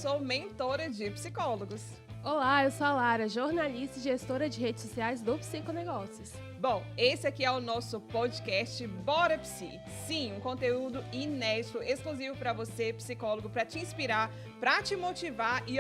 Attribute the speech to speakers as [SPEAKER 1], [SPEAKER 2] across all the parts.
[SPEAKER 1] sou mentora de psicólogos.
[SPEAKER 2] Olá, eu sou a Lara, jornalista e gestora de redes sociais do Psiconegócios.
[SPEAKER 1] Bom, esse aqui é o nosso podcast Bora Psi. Sim, um conteúdo inédito, exclusivo para você, psicólogo, para te inspirar, para te motivar e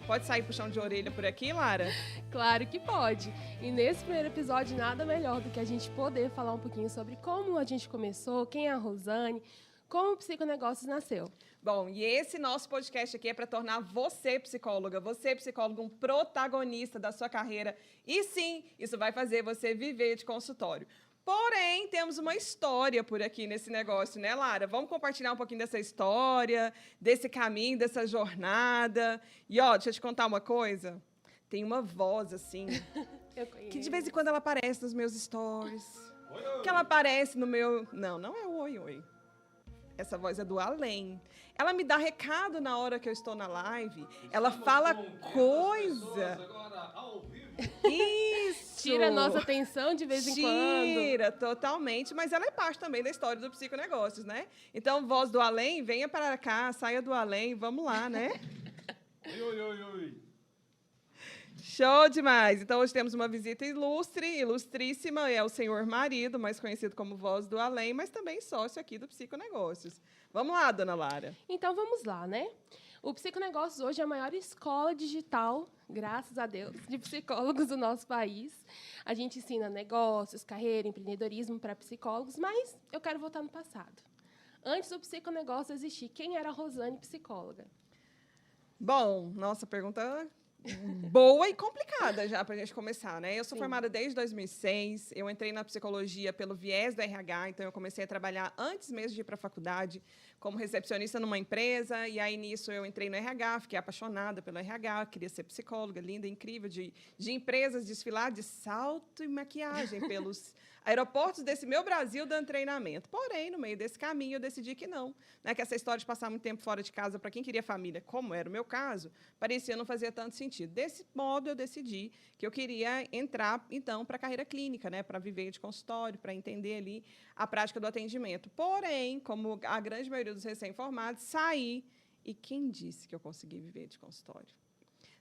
[SPEAKER 1] pode sair puxão de orelha por aqui, Lara?
[SPEAKER 2] Claro que pode. E nesse primeiro episódio, nada melhor do que a gente poder falar um pouquinho sobre como a gente começou, quem é a Rosane, como o Psiconegócios nasceu.
[SPEAKER 1] Bom, e esse nosso podcast aqui é para tornar você, psicólogo, um protagonista da sua carreira. E sim, isso vai fazer você viver de consultório. Porém, temos uma história por aqui nesse negócio, né, Lara? Vamos compartilhar um pouquinho dessa história, desse caminho, dessa jornada. E, deixa eu te contar uma coisa. Tem uma voz, assim, que de vez em quando ela aparece nos meus stories.
[SPEAKER 3] Oi, oi.
[SPEAKER 1] Que ela aparece no meu... Não é o oi, oi. Essa voz é do além. Ela me dá recado na hora que eu estou na live. Ela fala coisa.
[SPEAKER 3] Agora, ao vivo.
[SPEAKER 1] Isso.
[SPEAKER 2] Tira a nossa atenção de vez em quando.
[SPEAKER 1] Tira, totalmente. Mas ela é parte também da história do Psiconegócios, né? Então, voz do além, venha para cá, saia do além, vamos lá, né?
[SPEAKER 3] Oi.
[SPEAKER 1] Show demais! Então, hoje temos uma visita ilustríssima, é o senhor marido, mais conhecido como Voz do Além, mas também sócio aqui do Psiconegócios. Vamos lá, dona Lara.
[SPEAKER 2] Então, vamos lá, né? O Psiconegócios hoje é a maior escola digital, graças a Deus, de psicólogos do nosso país. A gente ensina negócios, carreira, empreendedorismo para psicólogos, mas eu quero voltar no passado. Antes do Psiconegócios existir, quem era a Rosane psicóloga?
[SPEAKER 1] Bom, nossa pergunta boa e complicada já para a gente começar, né? Eu sou
[SPEAKER 2] Sim.
[SPEAKER 1] formada desde 2006, eu entrei na psicologia pelo viés do RH, então eu comecei a trabalhar antes mesmo de ir para a faculdade como recepcionista numa empresa, e aí nisso eu entrei no RH, fiquei apaixonada pelo RH, queria ser psicóloga, linda, incrível, de empresas, desfilar de salto e maquiagem pelos aeroportos desse meu Brasil dando treinamento. Porém, no meio desse caminho, eu decidi que não, né? Que essa história de passar muito tempo fora de casa para quem queria família, como era o meu caso, parecia não fazer tanto sentido. Desse modo, eu decidi que eu queria entrar, então, para a carreira clínica, né? Para viver de consultório, para entender ali a prática do atendimento. Porém, como a grande maioria dos recém-formados, saí. E quem disse que eu consegui viver de consultório?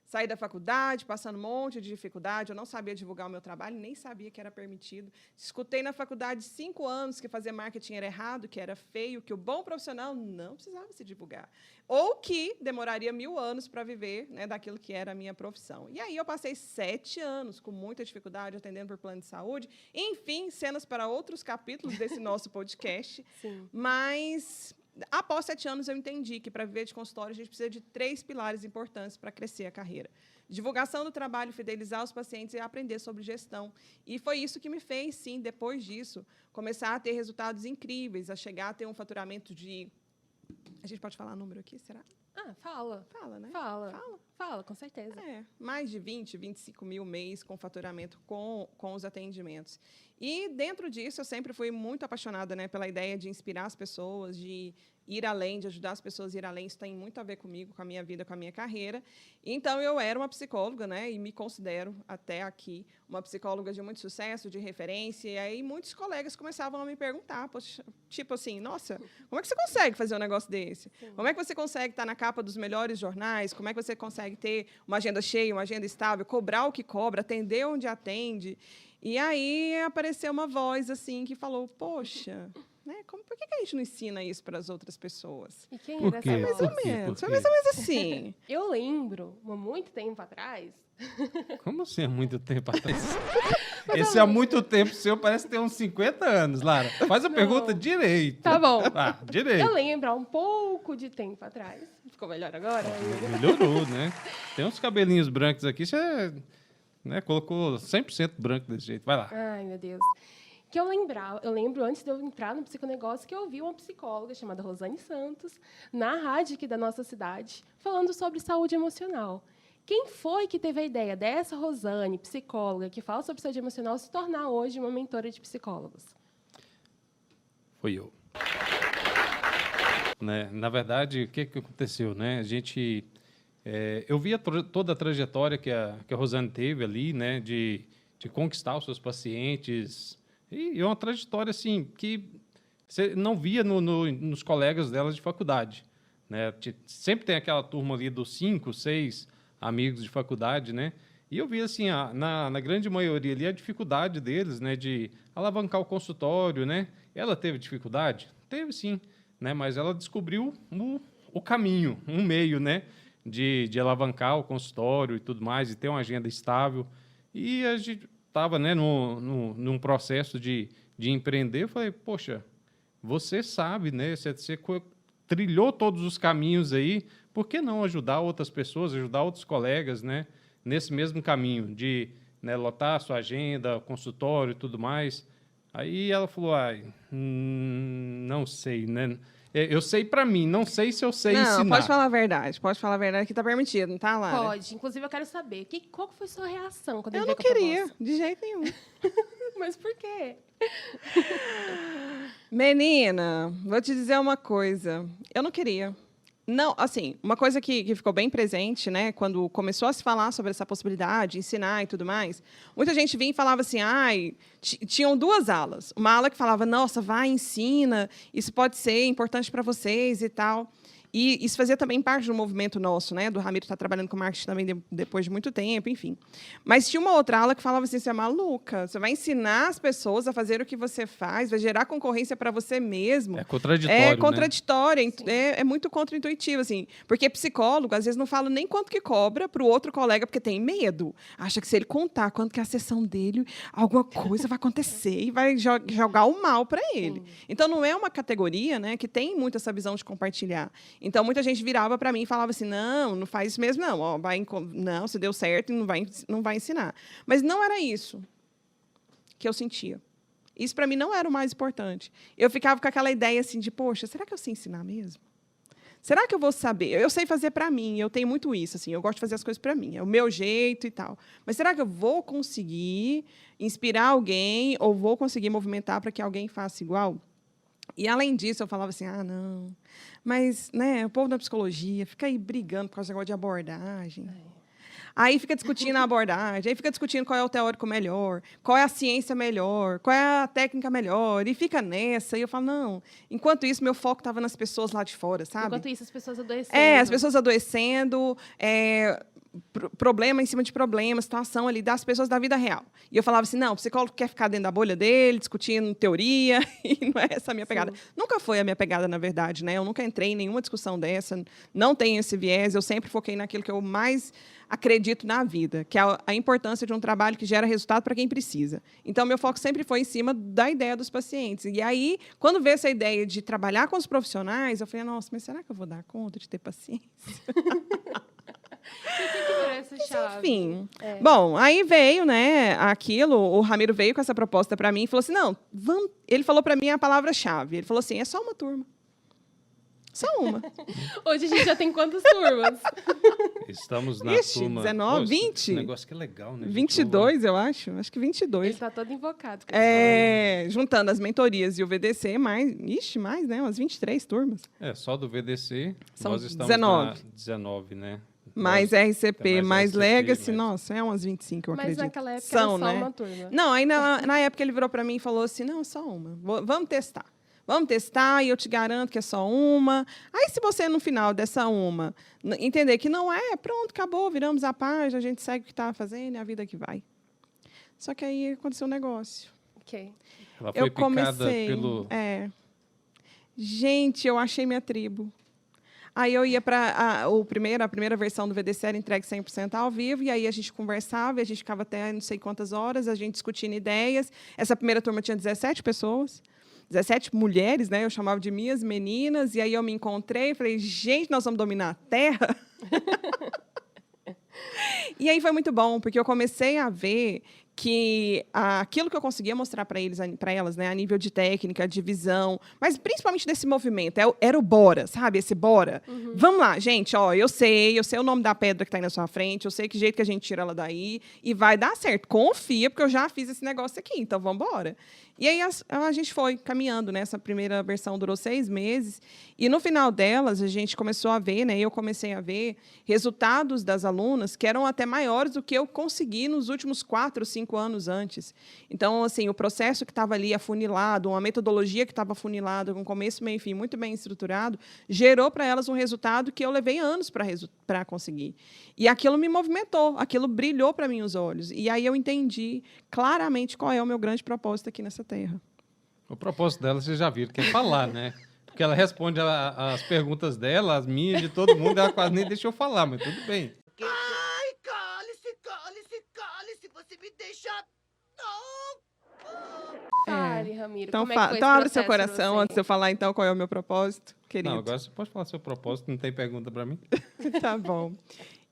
[SPEAKER 1] Saí da faculdade, passando um monte de dificuldade, eu não sabia divulgar o meu trabalho, nem sabia que era permitido. Escutei na faculdade 5 anos que fazer marketing era errado, que era feio, que o bom profissional não precisava se divulgar. Ou que demoraria 1000 anos para viver, né, daquilo que era a minha profissão. E aí eu passei 7 anos com muita dificuldade, atendendo por plano de saúde. Enfim, cenas para outros capítulos desse nosso podcast.
[SPEAKER 2] Sim.
[SPEAKER 1] Mas... após 7 anos, eu entendi que, para viver de consultório, a gente precisa de 3 pilares importantes para crescer a carreira. Divulgação do trabalho, fidelizar os pacientes e aprender sobre gestão. E foi isso que me fez, sim, depois disso, começar a ter resultados incríveis, a chegar a ter um faturamento de... A gente pode falar número aqui, será?
[SPEAKER 2] Fala.
[SPEAKER 1] Fala, né?
[SPEAKER 2] Fala, com certeza.
[SPEAKER 1] Mais de 20, 25 mil mês com faturamento com os atendimentos. E, dentro disso, eu sempre fui muito apaixonada, né, pela ideia de inspirar as pessoas, de ir além, de ajudar as pessoas a ir além. Isso tem muito a ver comigo, com a minha vida, com a minha carreira. Então, eu era uma psicóloga, né, e me considero, até aqui, uma psicóloga de muito sucesso, de referência. E aí, muitos colegas começavam a me perguntar, tipo assim, nossa, como é que você consegue fazer um negócio desse?
[SPEAKER 2] Sim.
[SPEAKER 1] Como é que você consegue estar na capa dos melhores jornais? Como é que você consegue ter uma agenda cheia, uma agenda estável, cobrar o que cobra, atender onde atende? E aí apareceu uma voz assim que falou, poxa, né, por que a gente não ensina isso para as outras pessoas?
[SPEAKER 2] E quem
[SPEAKER 3] Por
[SPEAKER 2] era
[SPEAKER 3] quê?
[SPEAKER 2] essa
[SPEAKER 1] Mais
[SPEAKER 2] voz?
[SPEAKER 1] ou menos, foi
[SPEAKER 3] quê?
[SPEAKER 1] mais ou menos assim.
[SPEAKER 2] Eu lembro, há muito tempo atrás...
[SPEAKER 3] Como assim há muito tempo atrás? Esse há muito tempo seu parece ter uns 50 anos, Lara. Faz a pergunta direito.
[SPEAKER 2] Tá bom.
[SPEAKER 3] Direito.
[SPEAKER 2] Eu lembro há um pouco de tempo atrás. Ficou melhor agora?
[SPEAKER 3] Melhorou, né? Tem uns cabelinhos brancos aqui, você, né, colocou 100% branco desse jeito. Vai lá.
[SPEAKER 2] Ai, meu Deus. Eu lembro, antes de eu entrar no Psiconegócio, que eu ouvi uma psicóloga chamada Rosane Santos, na rádio aqui da nossa cidade, falando sobre saúde emocional. Quem foi que teve a ideia dessa Rosane, psicóloga, que fala sobre saúde emocional, se tornar hoje uma mentora de psicólogos?
[SPEAKER 3] Foi eu. Né? Na verdade, o que aconteceu? Né? Eu via toda a trajetória que a Rosane teve ali, né? de conquistar os seus pacientes. E é uma trajetória assim, que você não via nos colegas dela de faculdade. né? Sempre tem aquela turma ali dos 5, 6 amigos de faculdade, né? E eu vi, assim, na grande maioria ali, a dificuldade deles, né? De alavancar o consultório, né? Ela teve dificuldade? Teve, sim, né? Mas ela descobriu o caminho, um meio, né? De alavancar o consultório e tudo mais, e ter uma agenda estável. E a gente estava, né, num processo de empreender. Eu falei, poxa, você sabe, né? Você trilhou todos os caminhos aí, por que não ajudar outras pessoas, ajudar outros colegas, né? Nesse mesmo caminho de, né, lotar a sua agenda, consultório e tudo mais. Aí ela falou, não sei, né? Eu sei para mim, não sei se eu sei ensinar.
[SPEAKER 1] Não, pode falar a verdade que tá permitido, não tá, Lara?
[SPEAKER 2] Pode. Inclusive, eu quero saber, qual que foi a sua reação quando
[SPEAKER 1] Eu
[SPEAKER 2] ele
[SPEAKER 1] não
[SPEAKER 2] veio com a
[SPEAKER 1] queria,
[SPEAKER 2] proposta?
[SPEAKER 1] de jeito nenhum.
[SPEAKER 2] Mas por quê?
[SPEAKER 1] Menina, vou te dizer uma coisa. Eu não queria. Não, assim, uma coisa que ficou bem presente, né, quando começou a se falar sobre essa possibilidade, ensinar e tudo mais, muita gente vinha e falava assim, tinham duas alas. Uma ala que falava, nossa, vai, ensina, isso pode ser importante para vocês e tal. E isso fazia também parte do movimento nosso, né? Do Ramiro estar trabalhando com marketing também depois de muito tempo, enfim. Mas tinha uma outra ala que falava assim, você é maluca, você vai ensinar as pessoas a fazer o que você faz, vai gerar concorrência para você mesmo.
[SPEAKER 3] É contraditório,
[SPEAKER 1] É contraditório,
[SPEAKER 3] né?
[SPEAKER 1] é muito contraintuitivo, assim. Porque psicólogo, às vezes, não fala nem quanto que cobra para o outro colega, porque tem medo. Acha que se ele contar quanto que é a sessão dele, alguma coisa vai acontecer e vai jogar o mal para ele. Então, não é uma categoria, né, que tem muito essa visão de compartilhar. Então, muita gente virava para mim e falava assim, não faz isso mesmo, não. Ó, não, se deu certo, não vai ensinar. Mas não era isso que eu sentia. Isso, para mim, não era o mais importante. Eu ficava com aquela ideia assim de, poxa, será que eu sei ensinar mesmo? Será que eu vou saber? Eu sei fazer para mim, eu tenho muito isso, assim, eu gosto de fazer as coisas para mim, é o meu jeito e tal. Mas será que eu vou conseguir inspirar alguém ou vou conseguir movimentar para que alguém faça igual? E, além disso, eu falava assim, não. Mas, né, o povo da psicologia fica aí brigando por causa do negócio de abordagem. Aí fica discutindo a abordagem, aí fica discutindo qual é o teórico melhor, qual é a ciência melhor, qual é a técnica melhor, e fica nessa. E eu falo, não. Enquanto isso, meu foco estava nas pessoas lá de fora, sabe?
[SPEAKER 2] Enquanto isso, as pessoas adoecendo.
[SPEAKER 1] As pessoas adoecendo, problema em cima de problema, situação ali das pessoas da vida real. E eu falava assim, não, o psicólogo quer ficar dentro da bolha dele, discutindo teoria, e não é essa a minha pegada. Sim. Nunca foi a minha pegada, na verdade, né? Eu nunca entrei em nenhuma discussão dessa, não tenho esse viés, eu sempre foquei naquilo que eu mais acredito na vida, que é a importância de um trabalho que gera resultado para quem precisa. Então, meu foco sempre foi em cima da ideia dos pacientes. E aí, quando veio essa ideia de trabalhar com os profissionais, eu falei, nossa, mas será que eu vou dar conta de ter paciência?
[SPEAKER 2] E o que virou essa chave?
[SPEAKER 1] Enfim. Bom, aí veio, né, aquilo, o Ramiro veio com essa proposta para mim e falou assim, não, ele falou para mim a palavra-chave. Ele falou assim, é só uma turma. Só uma.
[SPEAKER 2] Hoje a gente já tem quantas turmas?
[SPEAKER 3] Estamos na turma...
[SPEAKER 1] 19, 20?
[SPEAKER 3] Esse negócio que é legal, né?
[SPEAKER 1] 22, eu acho. Acho que 22.
[SPEAKER 2] Ele está todo invocado.
[SPEAKER 1] Juntando as mentorias e o VDC, mais, né? Umas 23 turmas.
[SPEAKER 3] Só do VDC,
[SPEAKER 1] são
[SPEAKER 3] nós estamos
[SPEAKER 1] 19.
[SPEAKER 3] na 19, né?
[SPEAKER 1] Mais RCP, mais
[SPEAKER 3] RCP,
[SPEAKER 1] Legacy, nossa, é umas 25, eu acredito.
[SPEAKER 2] Mas naquela época era só uma turma.
[SPEAKER 1] Não, aí na época ele virou para mim e falou assim, não, é só uma. Vamos testar. Vamos testar e eu te garanto que é só uma. Aí, se você, no final dessa uma, entender que não é, pronto, acabou, viramos a página, a gente segue o que está fazendo e a vida que vai. Só que aí aconteceu um negócio.
[SPEAKER 2] Ok.
[SPEAKER 3] Ela foi picada pelo...
[SPEAKER 1] Gente, eu achei minha tribo. Aí eu ia para a primeira versão do VDC era entregue 100% ao vivo, e aí a gente conversava, e a gente ficava até não sei quantas horas, a gente discutindo ideias. Essa primeira turma tinha 17 pessoas. 17 mulheres, né? Eu chamava de minhas meninas, e aí eu me encontrei e falei, gente, nós vamos dominar a Terra? E aí foi muito bom, porque eu comecei a ver que aquilo que eu conseguia mostrar para elas, né, a nível de técnica, de visão, mas principalmente desse movimento, era o bora, sabe? Esse bora. Uhum. Vamos lá, gente, ó, eu sei o nome da pedra que está aí na sua frente, eu sei que jeito que a gente tira ela daí, e vai dar certo. Confia, porque eu já fiz esse negócio aqui, então vamos embora. E aí a gente foi caminhando, né? Essa primeira versão durou 6 meses, e no final delas a gente começou a ver, né? Eu comecei a ver resultados das alunas que eram até maiores do que eu consegui nos últimos 4, 5 anos antes. Então, assim, o processo que estava ali afunilado, uma metodologia que estava afunilada, com começo, meio e fim, muito bem estruturado, gerou para elas um resultado que eu levei anos para conseguir. E aquilo me movimentou, aquilo brilhou para mim os olhos. E aí eu entendi claramente qual é o meu grande propósito aqui nessa terra.
[SPEAKER 3] O propósito dela, vocês já viram, que é falar, né? Porque ela responde as perguntas dela, as minhas, de todo mundo, ela quase nem deixou falar, mas tudo bem.
[SPEAKER 4] Ai, cale-se, você me deixa louco.
[SPEAKER 2] Fale, Ramiro,
[SPEAKER 1] Então,
[SPEAKER 2] como é que foi esse
[SPEAKER 1] então abre seu
[SPEAKER 2] processo pra
[SPEAKER 1] coração
[SPEAKER 2] você?
[SPEAKER 1] antes de eu falar, então, qual é o meu propósito, querido.
[SPEAKER 3] Não, agora você pode falar seu propósito, não tem pergunta para mim?
[SPEAKER 1] Tá bom.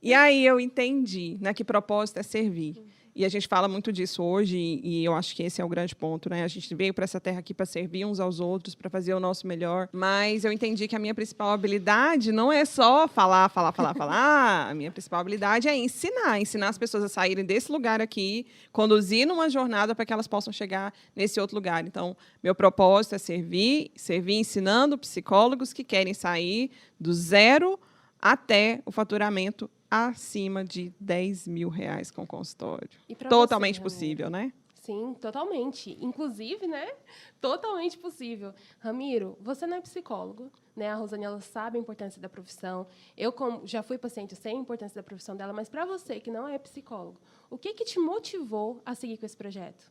[SPEAKER 1] E aí eu entendi, né, que propósito é servir. E a gente fala muito disso hoje, e eu acho que esse é o grande ponto, né? A gente veio para essa terra aqui para servir uns aos outros, para fazer o nosso melhor. Mas eu entendi que a minha principal habilidade não é só falar. A minha principal habilidade é ensinar as pessoas a saírem desse lugar aqui, conduzir numa jornada para que elas possam chegar nesse outro lugar. Então, meu propósito é servir ensinando psicólogos que querem sair do zero até o faturamento acima de R$10 mil com consultório.
[SPEAKER 2] E pra
[SPEAKER 1] Totalmente
[SPEAKER 2] você,
[SPEAKER 1] possível, né?
[SPEAKER 2] Sim, totalmente. Inclusive, né? Totalmente possível. Ramiro, você não é psicólogo, né? A Rosane, ela sabe a importância da profissão. Eu, como já fui paciente, eu sei a importância da profissão dela, mas para você que não é psicólogo, o que te motivou a seguir com esse projeto?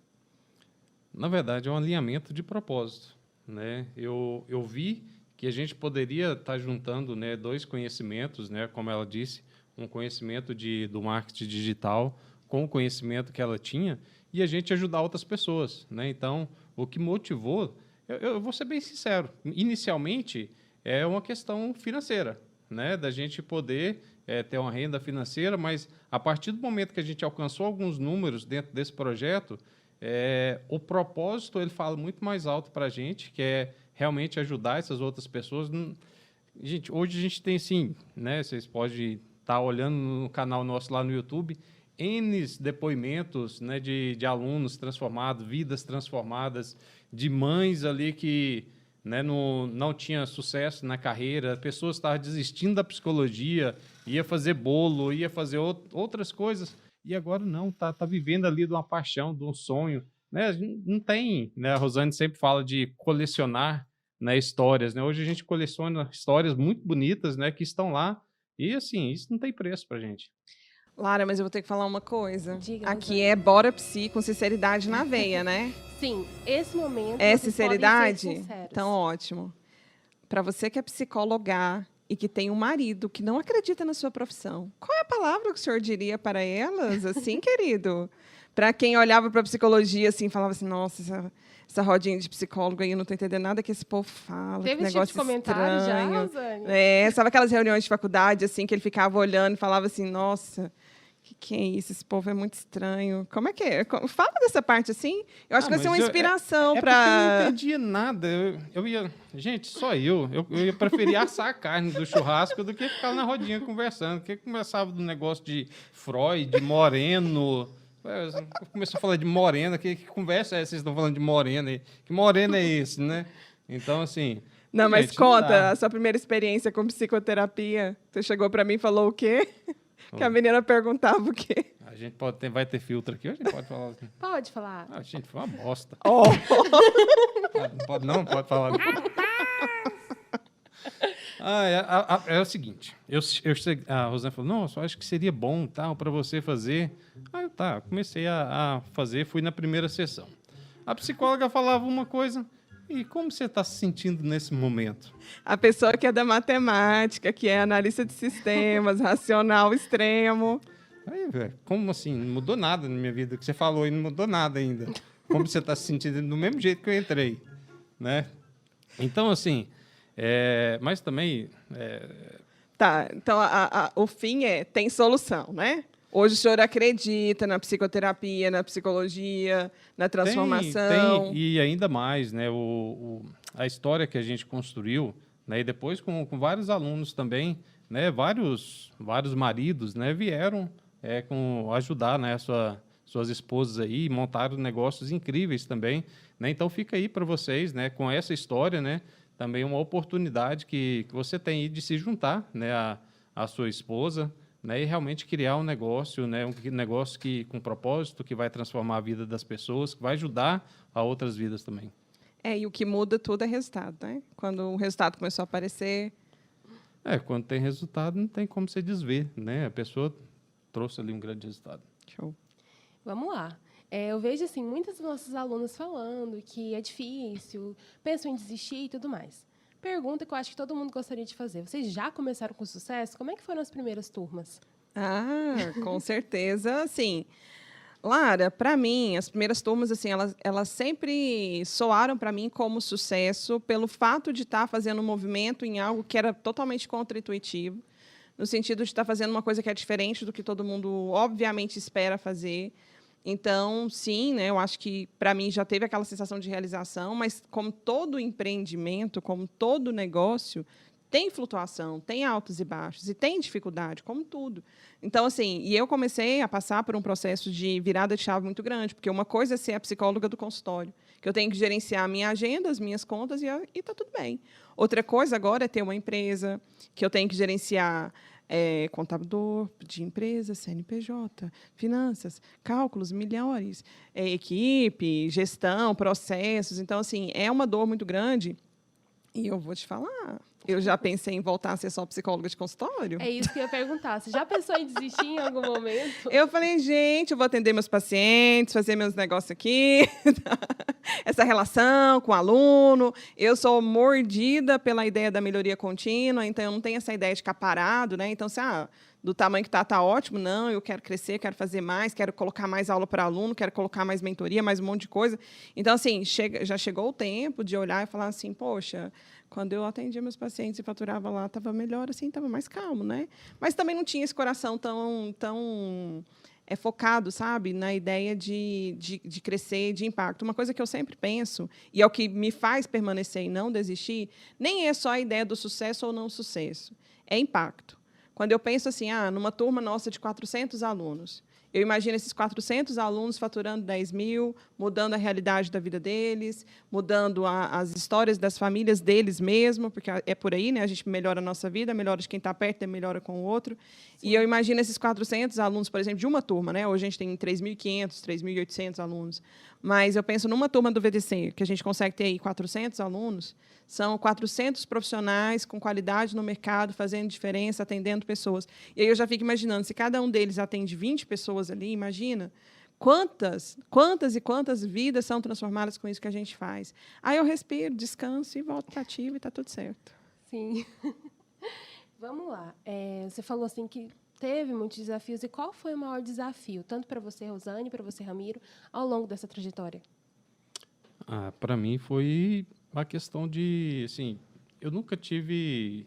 [SPEAKER 3] Na verdade, é um alinhamento de propósito, né? Eu vi que a gente poderia estar juntando, né, dois conhecimentos, né, como ela disse, um conhecimento do marketing digital com o conhecimento que ela tinha e a gente ajudar outras pessoas, né? Então, o que motivou, eu vou ser bem sincero, inicialmente é uma questão financeira, né? Da gente poder ter uma renda financeira, mas a partir do momento que a gente alcançou alguns números dentro desse projeto, o propósito ele fala muito mais alto para a gente, que é realmente ajudar essas outras pessoas. Gente, hoje a gente tem, sim, né? Vocês podem estar olhando no canal nosso lá no YouTube, N depoimentos, né, de alunos transformados, vidas transformadas, de mães ali que, né, não tinha sucesso na carreira, pessoas estavam desistindo da psicologia, ia fazer bolo, ia fazer outras coisas, e agora não, tá vivendo ali de uma paixão, de um sonho, né? Não tem, né? A Rosane sempre fala de colecionar, né, histórias, né? Hoje a gente coleciona histórias muito bonitas, né, que estão lá, e assim, isso não tem preço pra gente.
[SPEAKER 1] Lara, mas eu vou ter que falar uma coisa.
[SPEAKER 2] Diga,
[SPEAKER 1] Aqui
[SPEAKER 2] Rosane.
[SPEAKER 1] é bora psi com sinceridade na veia, né?
[SPEAKER 2] Sim, esse momento
[SPEAKER 1] É
[SPEAKER 2] vocês podem ser
[SPEAKER 1] sinceridade?
[SPEAKER 2] sinceros.
[SPEAKER 1] Então, ótimo. Para você que é psicóloga e que tem um marido que não acredita na sua profissão, qual é a palavra que o senhor diria para elas, assim, querido? Para quem olhava para a psicologia assim, falava assim, nossa, essa rodinha de psicólogo aí, eu não estou entendendo nada que esse povo fala,
[SPEAKER 2] Teve
[SPEAKER 1] que
[SPEAKER 2] esse tipo
[SPEAKER 1] negócio
[SPEAKER 2] de comentário já,
[SPEAKER 1] estranho.
[SPEAKER 2] Rosane?
[SPEAKER 1] Sabe aquelas reuniões de faculdade, assim, que ele ficava olhando e falava assim, nossa, que é isso? Esse povo é muito estranho. Como é que é? Fala dessa parte, assim. Eu acho que vai ser uma inspiração
[SPEAKER 3] porque eu não
[SPEAKER 1] para...
[SPEAKER 3] entendia nada. Eu ia... Gente, só eu ia preferir assar a carne do churrasco do que ficar na rodinha conversando. Porque conversava do negócio de Freud, de Moreno... Começou a falar de morena, que conversa é essa? Vocês estão falando de morena aí? Que morena é esse, né? Então, assim...
[SPEAKER 1] Não, mas
[SPEAKER 3] gente, não
[SPEAKER 1] conta
[SPEAKER 3] dá.
[SPEAKER 1] a sua primeira experiência com psicoterapia. Você chegou para mim e falou o quê? Que a menina perguntava o quê?
[SPEAKER 3] A gente vai ter filtro aqui, ou a gente pode falar assim?
[SPEAKER 2] Pode falar.
[SPEAKER 3] Ah, gente, foi uma bosta.
[SPEAKER 1] Oh.
[SPEAKER 3] Não pode falar. Não. É o seguinte, a Rosane falou, não, eu só acho que seria bom para você fazer. Aí tá, comecei a fazer, fui na primeira sessão. A psicóloga falava uma coisa, e como você está se sentindo nesse momento?
[SPEAKER 1] A pessoa que é da matemática, que é analista de sistemas, racional extremo.
[SPEAKER 3] Aí, velho, como assim? Não mudou nada na minha vida. O que você falou aí não mudou nada ainda. Como você está se sentindo do mesmo jeito que eu entrei, né? Então, assim, mas também...
[SPEAKER 1] Tá, então o fim tem solução, né? Hoje o senhor acredita na psicoterapia, na psicologia, na transformação.
[SPEAKER 3] Tem, e ainda mais, né? A história que a gente construiu, né? E depois com vários alunos também, né? Vários maridos, né? Vieram ajudar, né? Suas esposas aí, montaram negócios incríveis também, né? Então fica aí para vocês, né? Com essa história, né? Também uma oportunidade que você tem aí de se juntar, né? A sua esposa, né, e realmente criar um negócio, né, um negócio com propósito, que vai transformar a vida das pessoas, que vai ajudar a outras vidas também.
[SPEAKER 1] E o que muda tudo é resultado, né? Quando o resultado começou a aparecer,
[SPEAKER 3] Quando tem resultado, não tem como você desver, né? A pessoa trouxe ali um grande resultado.
[SPEAKER 1] show.
[SPEAKER 2] Vamos lá. Eu vejo assim muitos dos nossos alunos falando que é difícil, pensam em desistir e tudo mais. Pergunta que eu acho que todo mundo gostaria de fazer. Vocês já começaram com sucesso? Como é que foram as primeiras turmas?
[SPEAKER 1] Com certeza, sim. Lara, para mim, as primeiras turmas, assim, elas sempre soaram para mim como sucesso pelo fato de estar fazendo um movimento em algo que era totalmente contraintuitivo, no sentido de estar fazendo uma coisa que é diferente do que todo mundo, obviamente, espera fazer. Então, sim, né, eu acho que, para mim, já teve aquela sensação de realização, mas, como todo empreendimento, como todo negócio, tem flutuação, tem altos e baixos, e tem dificuldade, como tudo. Então, assim, e eu comecei a passar por um processo de virada de chave muito grande, porque uma coisa é ser a psicóloga do consultório, que eu tenho que gerenciar a minha agenda, as minhas contas, e está tudo bem. Outra coisa agora é ter uma empresa, que eu tenho que gerenciar contador de empresa, CNPJ, finanças, cálculos, milhões, equipe, gestão, processos. Então, assim, é uma dor muito grande. E eu vou te falar, eu já pensei em voltar a ser só psicóloga de consultório.
[SPEAKER 2] É isso que eu ia perguntar. Você já pensou em desistir em algum momento?
[SPEAKER 1] Eu falei, gente, eu vou atender meus pacientes, fazer meus negócios aqui, essa relação com o aluno. Eu sou mordida pela ideia da melhoria contínua, então eu não tenho essa ideia de ficar parado, né? Então, do tamanho que está ótimo. Não, eu quero crescer, quero fazer mais, quero colocar mais aula para aluno, quero colocar mais mentoria, mais um monte de coisa. Então, assim, já chegou o tempo de olhar e falar assim, poxa, quando eu atendia meus pacientes e faturava lá, estava melhor, assim, estava mais calmo, né? Mas também não tinha esse coração tão focado, sabe, na ideia de crescer, de impacto. Uma coisa que eu sempre penso, e é o que me faz permanecer e não desistir, nem é só a ideia do sucesso ou não sucesso, é impacto. Quando eu penso assim, numa turma nossa de 400 alunos, eu imagino esses 400 alunos faturando 10 mil, mudando a realidade da vida deles, mudando as histórias das famílias deles mesmo, porque é por aí, né? A gente melhora a nossa vida, melhora de quem está perto, melhora com o outro. Sim. E eu imagino esses 400 alunos, por exemplo, de uma turma, né? Hoje a gente tem 3.500, 3.800 alunos. Mas eu penso numa turma do VDC, que a gente consegue ter aí 400 alunos, são 400 profissionais com qualidade no mercado, fazendo diferença, atendendo pessoas. E aí eu já fico imaginando, se cada um deles atende 20 pessoas ali, imagina quantas e quantas vidas são transformadas com isso que a gente faz. Aí eu respiro, descanso e volto para ativo e está tudo certo.
[SPEAKER 2] Sim. Vamos lá. Você falou assim que teve muitos desafios. E qual foi o maior desafio, tanto para você, Rosane, para você, Ramiro, ao longo dessa trajetória?
[SPEAKER 3] Para mim foi uma questão de, assim, eu nunca tive,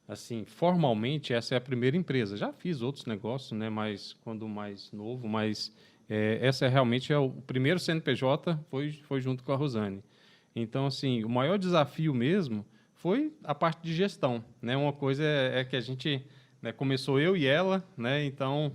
[SPEAKER 3] assim, formalmente, essa é a primeira empresa. Já fiz outros negócios, né, mas quando mais novo, mas essa realmente é o primeiro CNPJ, foi junto com a Rosane. Então, assim, o maior desafio mesmo foi a parte de gestão, né? Uma coisa é que a gente, né, começou eu e ela, né? Então,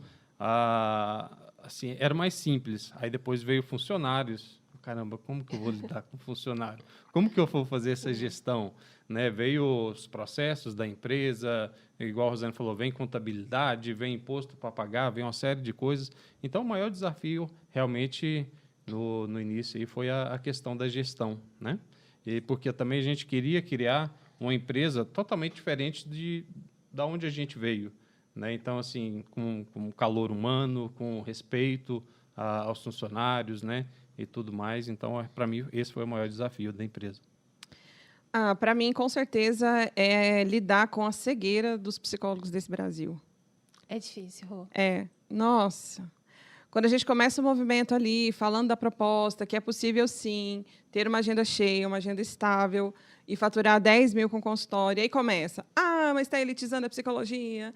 [SPEAKER 3] assim, era mais simples. Aí depois veio funcionários. Caramba, como que eu vou lidar com funcionário? Como que eu vou fazer essa gestão? Né? Veio os processos da empresa, igual a Rosane falou, vem contabilidade, vem imposto para pagar, vem uma série de coisas. Então, o maior desafio, realmente, no início, aí, foi a questão da gestão, né? E porque também a gente queria criar uma empresa totalmente diferente da onde a gente veio, né? Então, assim, com calor humano, com respeito aos funcionários, né? E tudo mais. Então, para mim, esse foi o maior desafio da empresa.
[SPEAKER 1] Para mim, com certeza, é lidar com a cegueira dos psicólogos desse Brasil.
[SPEAKER 2] É difícil, Rô.
[SPEAKER 1] Nossa. Quando a gente começa o movimento ali, falando da proposta, que é possível, sim, ter uma agenda cheia, uma agenda estável e faturar 10 mil com consultório, e aí começa, mas está elitizando a psicologia,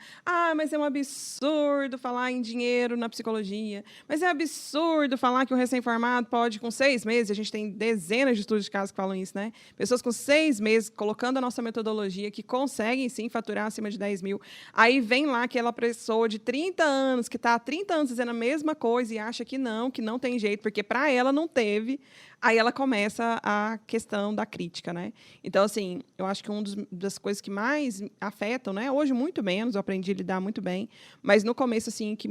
[SPEAKER 1] mas é um absurdo falar em dinheiro na psicologia, mas é absurdo falar que um recém-formado pode, com 6 meses, a gente tem dezenas de estudos de casos que falam isso, né? Pessoas com 6 meses, colocando a nossa metodologia, que conseguem, sim, faturar acima de 10 mil. Aí vem lá aquela pessoa de 30 anos, que está há 30 anos dizendo a mesma coisa e acha que não tem jeito, porque para ela não teve. Aí ela começa a questão da crítica, né? Então, assim, eu acho que das coisas que mais afetam, né? Hoje, muito menos, eu aprendi a lidar muito bem, mas no começo, assim, que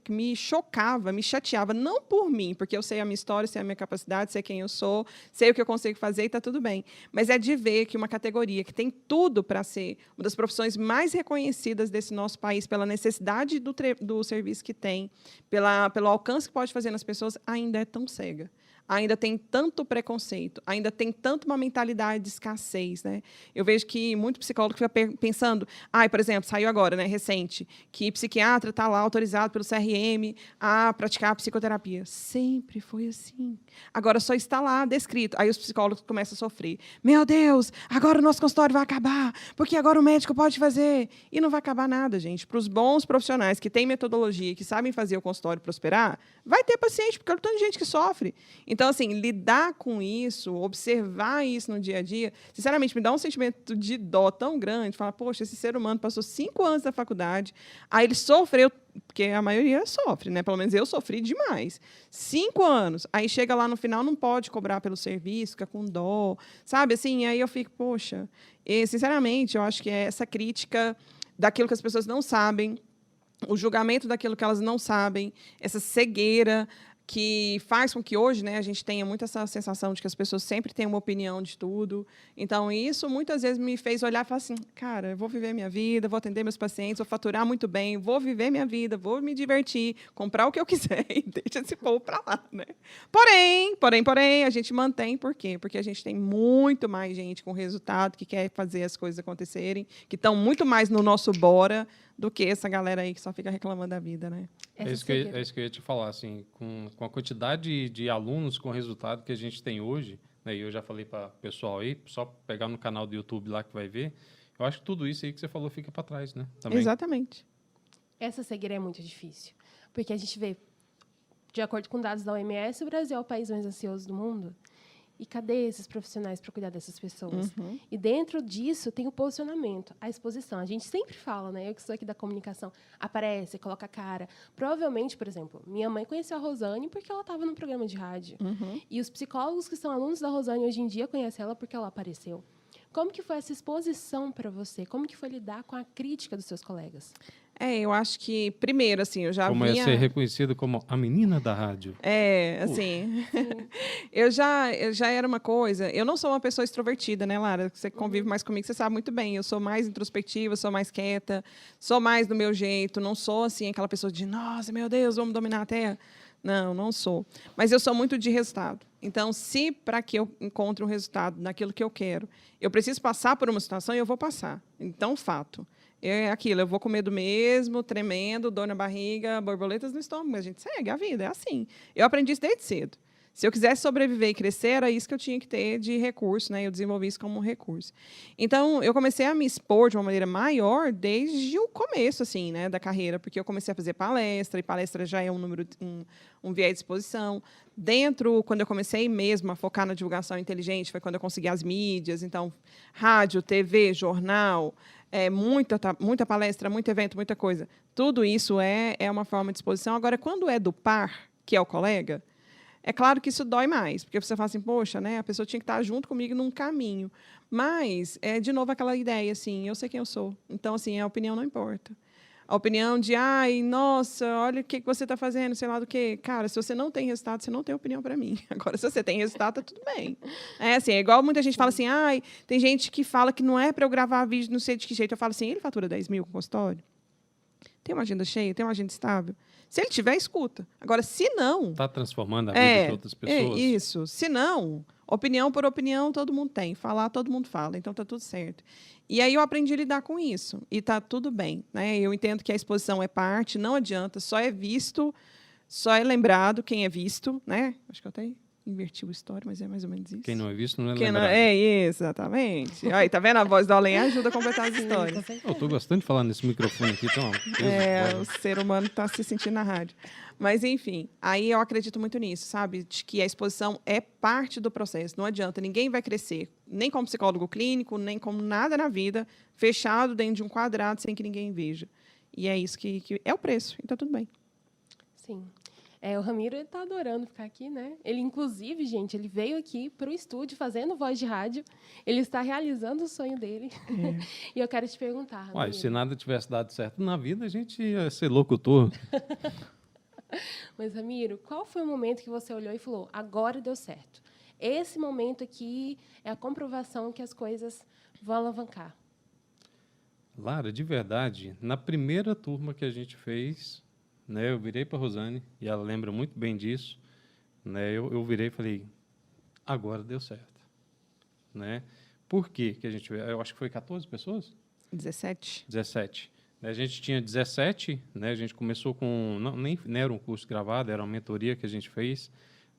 [SPEAKER 1] me chocava, me chateava, não por mim, porque eu sei a minha história, sei a minha capacidade, sei quem eu sou, sei o que eu consigo fazer e está tudo bem. Mas é de ver que uma categoria que tem tudo para ser uma das profissões mais reconhecidas desse nosso país, pela necessidade do serviço que tem, pelo alcance que pode fazer nas pessoas, ainda é tão cega. Ainda tem tanto preconceito, ainda tem tanto uma mentalidade de escassez, né? Eu vejo que muito psicólogo fica pensando, por exemplo, saiu agora, né, recente, que psiquiatra está lá autorizado pelo CRM a praticar psicoterapia. Sempre foi assim. Agora só está lá descrito. Aí os psicólogos começam a sofrer. Meu Deus, agora o nosso consultório vai acabar, porque agora o médico pode fazer. E não vai acabar nada, gente. Para os bons profissionais que têm metodologia, que sabem fazer o consultório prosperar, vai ter paciente, porque é tanta gente que sofre. Então, assim, lidar com isso, observar isso no dia a dia, sinceramente, me dá um sentimento de dó tão grande. Falar, poxa, esse ser humano passou 5 anos da faculdade, aí ele sofreu, porque a maioria sofre, né? Pelo menos eu sofri demais. 5 anos, aí chega lá no final, não pode cobrar pelo serviço, fica com dó, sabe? Assim, aí eu fico, poxa, sinceramente, eu acho que é essa crítica daquilo que as pessoas não sabem, o julgamento daquilo que elas não sabem, essa cegueira que faz com que hoje, né, a gente tenha muito essa sensação de que as pessoas sempre têm uma opinião de tudo. Então, isso muitas vezes me fez olhar e falar assim, cara, eu vou viver minha vida, vou atender meus pacientes, vou faturar muito bem, vou viver minha vida, vou me divertir, comprar o que eu quiser e deixa esse povo para lá, né? Porém, a gente mantém, por quê? Porque a gente tem muito mais gente com resultado, que quer fazer as coisas acontecerem, que estão muito mais no nosso bora do que essa galera aí que só fica reclamando da vida, né?
[SPEAKER 3] É isso que eu ia te falar, assim, com a quantidade de alunos com resultado que a gente tem hoje, né, e eu já falei para o pessoal aí, só pegar no canal do YouTube lá que vai ver, eu acho que tudo isso aí que você falou fica para trás, né? Também.
[SPEAKER 1] Exatamente.
[SPEAKER 2] Essa cegueira é muito difícil, porque a gente vê, de acordo com dados da OMS, o Brasil é o país mais ansioso do mundo. E cadê esses profissionais para cuidar dessas pessoas?
[SPEAKER 1] Uhum.
[SPEAKER 2] E dentro disso tem o posicionamento, a exposição. A gente sempre fala, né? Eu que sou aqui da comunicação, aparece, coloca a cara. Provavelmente, por exemplo, minha mãe conheceu a Rosane porque ela estava num programa de rádio.
[SPEAKER 1] Uhum.
[SPEAKER 2] E os psicólogos que são alunos da Rosane hoje em dia conhecem ela porque ela apareceu. Como que foi essa exposição para você? Como que foi lidar com a crítica dos seus colegas?
[SPEAKER 1] Eu acho que, primeiro, assim, eu já
[SPEAKER 3] Como
[SPEAKER 1] vinha...
[SPEAKER 3] é ser reconhecido como a menina da rádio.
[SPEAKER 1] Assim, eu já era uma coisa... Eu não sou uma pessoa extrovertida, né, Lara? Você convive mais comigo, você sabe muito bem. Eu sou mais introspectiva, sou mais quieta, sou mais do meu jeito, não sou, assim, aquela pessoa de, nossa, meu Deus, vamos dominar a Terra. Não, não sou. Mas eu sou muito de resultado. Então, se para que eu encontre um resultado naquilo que eu quero, eu preciso passar por uma situação, eu vou passar. Então, fato. É aquilo, eu vou com medo mesmo, tremendo, dor na barriga, borboletas no estômago, mas a gente segue a vida, é assim. Eu aprendi isso desde cedo. Se eu quisesse sobreviver e crescer, era isso que eu tinha que ter de recurso, né? Eu desenvolvi isso como um recurso. Então, eu comecei a me expor de uma maneira maior desde o começo, assim, né, da carreira, porque eu comecei a fazer palestra, e palestra já é um viés de exposição. Quando eu comecei mesmo a focar na divulgação inteligente, foi quando eu consegui as mídias, então, rádio, TV, jornal, muita palestra, muito evento, muita coisa. Tudo isso é uma forma de exposição. Agora, quando é do par, que é o colega, é claro que isso dói mais, porque você fala assim, poxa, né, a pessoa tinha que estar junto comigo num caminho. Mas, de novo, aquela ideia, assim, eu sei quem eu sou. Então, assim, a opinião não importa. A opinião de, nossa, olha o que você está fazendo, sei lá do quê. Cara, se você não tem resultado, você não tem opinião para mim. Agora, se você tem resultado, tá tudo bem. É igual muita gente fala assim, tem gente que fala que não é para eu gravar vídeo, não sei de que jeito. Eu falo assim, ele fatura 10 mil com consultório? Tem uma agenda cheia? Tem uma agenda estável? Se ele tiver, escuta. Agora, se não...
[SPEAKER 3] Está transformando a vida de outras pessoas.
[SPEAKER 1] Isso. Se não, opinião por opinião, todo mundo tem. Falar, todo mundo fala. Então, está tudo certo. E aí eu aprendi a lidar com isso. E está tudo bem. Né? Eu entendo que a exposição é parte, não adianta. Só é visto, só é lembrado quem é visto. Né? Acho que eu até inverti o história, mas é mais ou menos isso.
[SPEAKER 3] Quem não é visto não é
[SPEAKER 1] Quem
[SPEAKER 3] lembrado.
[SPEAKER 1] Exatamente. Aí, tá vendo? A voz do além ajuda a completar as histórias.
[SPEAKER 3] Eu estou gostando de falar nesse microfone aqui, então.
[SPEAKER 1] O ser humano está se sentindo na rádio. Mas, enfim, aí eu acredito muito nisso, sabe? De que a exposição é parte do processo. Não adianta, ninguém vai crescer, nem como psicólogo clínico, nem como nada na vida, fechado dentro de um quadrado sem que ninguém veja. E é isso que é o preço, então tudo bem.
[SPEAKER 2] Sim. O Ramiro está adorando ficar aqui, né? Ele, inclusive, gente, ele veio aqui para o estúdio fazendo voz de rádio. Ele está realizando o sonho dele. E eu quero te perguntar, Ramiro.
[SPEAKER 3] Uai, se nada tivesse dado certo na vida, a gente ia ser locutor.
[SPEAKER 2] Mas, Ramiro, qual foi o momento que você olhou e falou, agora deu certo? Esse momento aqui é a comprovação que as coisas vão alavancar.
[SPEAKER 3] Lara, de verdade, na primeira turma que a gente fez, né, eu virei para a Rosane, e ela lembra muito bem disso, né, eu virei e falei, agora deu certo. Né? Por quê que a gente... Eu acho que foi 14 pessoas?
[SPEAKER 1] 17.
[SPEAKER 3] 17. A gente tinha 17, né, a gente começou com... nem era um curso gravado, era uma mentoria que a gente fez,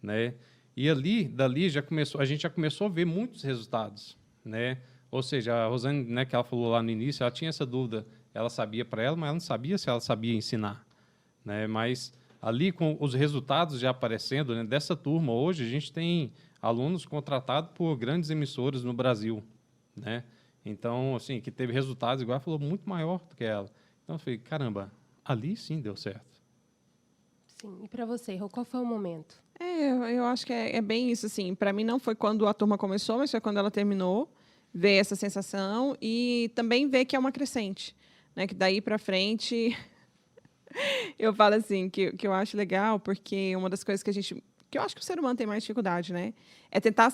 [SPEAKER 3] né, e dali, a gente já começou a ver muitos resultados, né? Ou seja, a Rosane, né, que ela falou lá no início, ela tinha essa dúvida, ela sabia para ela, mas ela não sabia se ela sabia ensinar. Né? Mas ali, com os resultados já aparecendo, né, dessa turma, hoje a gente tem alunos contratados por grandes emissoras no Brasil. Né? Então, assim, que teve resultados, igual ela falou, muito maior do que ela. Então, eu falei, caramba, ali sim deu certo.
[SPEAKER 2] Sim. E para você, Rô, qual foi o momento?
[SPEAKER 1] Eu acho que é bem isso, assim. Para mim, não foi quando a turma começou, mas foi quando ela terminou. Ver essa sensação e também ver que é uma crescente. Né? Que daí para frente... Eu falo assim, que eu acho legal, porque uma das coisas que eu acho que o ser humano tem mais dificuldade, né? É tentar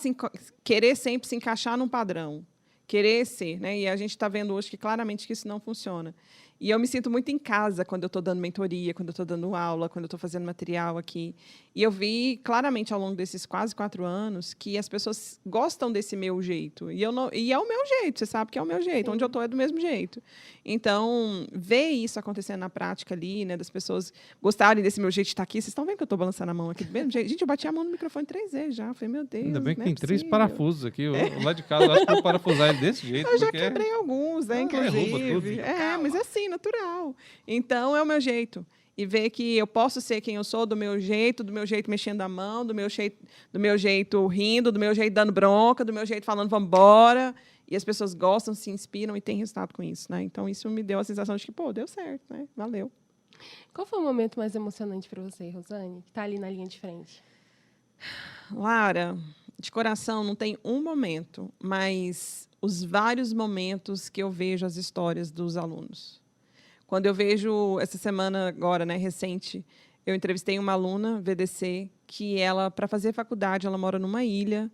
[SPEAKER 1] querer sempre se encaixar num padrão. Querer ser, né? E a gente está vendo hoje que claramente que isso não funciona. E eu me sinto muito em casa quando eu estou dando mentoria, quando eu estou dando aula, quando eu estou fazendo material aqui. E eu vi claramente ao longo desses quase 4 anos que as pessoas gostam desse meu jeito. E é o meu jeito, você sabe que é o meu jeito. Sim. Onde eu estou é do mesmo jeito. Então, ver isso acontecendo na prática ali, né, das pessoas gostarem desse meu jeito de estar aqui. Vocês estão vendo que eu estou balançando a mão aqui do mesmo jeito? Gente, eu bati a mão no microfone 3 vezes já. Eu falei, meu Deus,
[SPEAKER 3] ainda bem que
[SPEAKER 1] não
[SPEAKER 3] tem
[SPEAKER 1] é
[SPEAKER 3] 3
[SPEAKER 1] possível.
[SPEAKER 3] parafusos aqui. Lá de casa, eu acho que vou parafusar ele desse jeito.
[SPEAKER 1] Eu já quebrei alguns, né, inclusive.
[SPEAKER 3] Derruba tudo.
[SPEAKER 1] Mas é assim, natural. Então, é o meu jeito. E ver que eu posso ser quem eu sou do meu jeito mexendo a mão, do meu jeito rindo, do meu jeito dando bronca, do meu jeito falando vamos embora. E as pessoas gostam, se inspiram e têm resultado com isso. Né? Então, isso me deu a sensação de que, deu certo, né? Valeu.
[SPEAKER 2] Qual foi o momento mais emocionante para você, Rosane, que está ali na linha de frente?
[SPEAKER 1] Lara, de coração, não tem um momento, mas os vários momentos que eu vejo as histórias dos alunos. Quando eu vejo, essa semana agora, né, recente, eu entrevistei uma aluna, VDC, que ela, para fazer faculdade, ela mora numa ilha,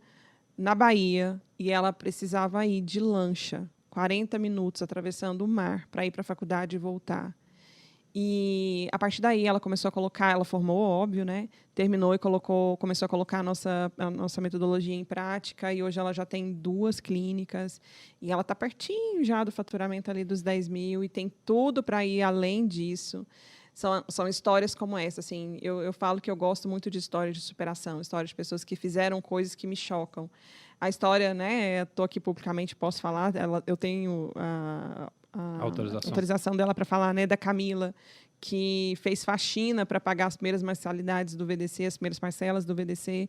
[SPEAKER 1] na Bahia, e ela precisava ir de lancha, 40 minutos atravessando o mar, para ir para a faculdade e voltar. E, a partir daí, ela começou a colocar, ela formou, óbvio, né? Terminou e começou a colocar a nossa metodologia em prática, e hoje ela já tem 2 clínicas, e ela está pertinho já do faturamento ali dos 10 mil, e tem tudo para ir além disso. São histórias como essa. Assim, eu falo que eu gosto muito de histórias de superação, histórias de pessoas que fizeram coisas que me chocam. A história, né? Estou aqui publicamente, posso falar, eu tenho a autorização dela para falar, né, da Camila, que fez faxina para pagar as primeiras mensalidades do VDC, as primeiras parcelas do VDC,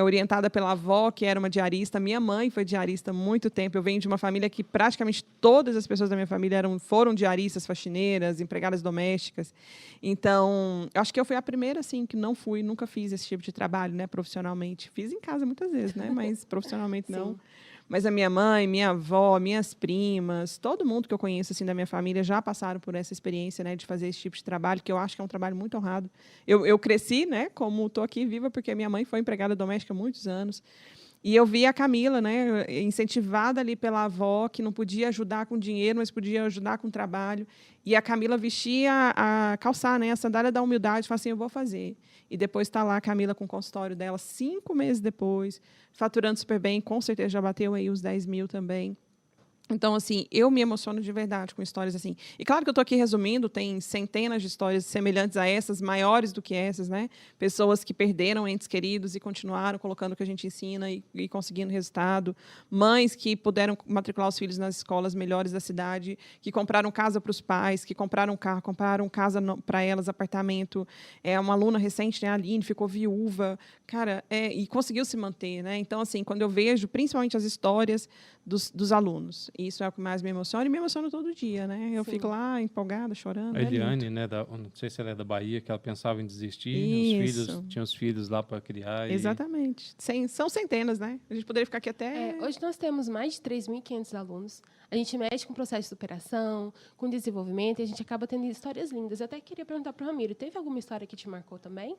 [SPEAKER 1] orientada pela avó, que era uma diarista. Minha mãe foi diarista há muito tempo. Eu venho de uma família que praticamente todas as pessoas da minha família foram diaristas, faxineiras, empregadas domésticas. Então, eu acho que eu fui a primeira, assim, que nunca fiz esse tipo de trabalho, né, profissionalmente. Fiz em casa muitas vezes, né, mas profissionalmente não. Mas a minha mãe, minha avó, minhas primas, todo mundo que eu conheço assim da minha família já passaram por essa experiência, né, de fazer esse tipo de trabalho, que eu acho que é um trabalho muito honrado. Eu cresci, né, como estou aqui viva, porque minha mãe foi empregada doméstica há muitos anos. E eu vi a Camila, né, incentivada ali pela avó, que não podia ajudar com dinheiro, mas podia ajudar com trabalho. E a Camila vestia a calçar, né, a sandália da humildade, falava assim, eu vou fazer. E depois está lá a Camila com o consultório dela, 5 meses depois, faturando super bem, com certeza já bateu aí os 10 mil também. Então, assim, eu me emociono de verdade com histórias assim. E claro que eu estou aqui resumindo, tem centenas de histórias semelhantes a essas, maiores do que essas, né? Pessoas que perderam entes queridos e continuaram colocando o que a gente ensina e conseguindo resultado. Mães que puderam matricular os filhos nas escolas melhores da cidade, que compraram casa para os pais, que compraram carro, compraram casa para elas, apartamento. Uma aluna recente, né, a Aline, ficou viúva. Cara, e conseguiu se manter, né? Então, assim, quando eu vejo, principalmente as histórias dos alunos, Isso é o que mais me emociona e me emociona todo dia, né? Eu
[SPEAKER 2] Sim.
[SPEAKER 1] fico lá empolgada, chorando.
[SPEAKER 3] A
[SPEAKER 1] é lindo.
[SPEAKER 3] Eliane, né, não sei se ela é da Bahia, que ela pensava em desistir,
[SPEAKER 1] Isso.
[SPEAKER 3] tinha os filhos lá para criar.
[SPEAKER 1] Exatamente. São centenas, né? A gente poderia ficar aqui até...
[SPEAKER 2] Hoje nós temos mais de 3.500 alunos. A gente mexe com processo de superação, com desenvolvimento, e a gente acaba tendo histórias lindas. Eu até queria perguntar para o Ramiro, teve alguma história que te marcou também?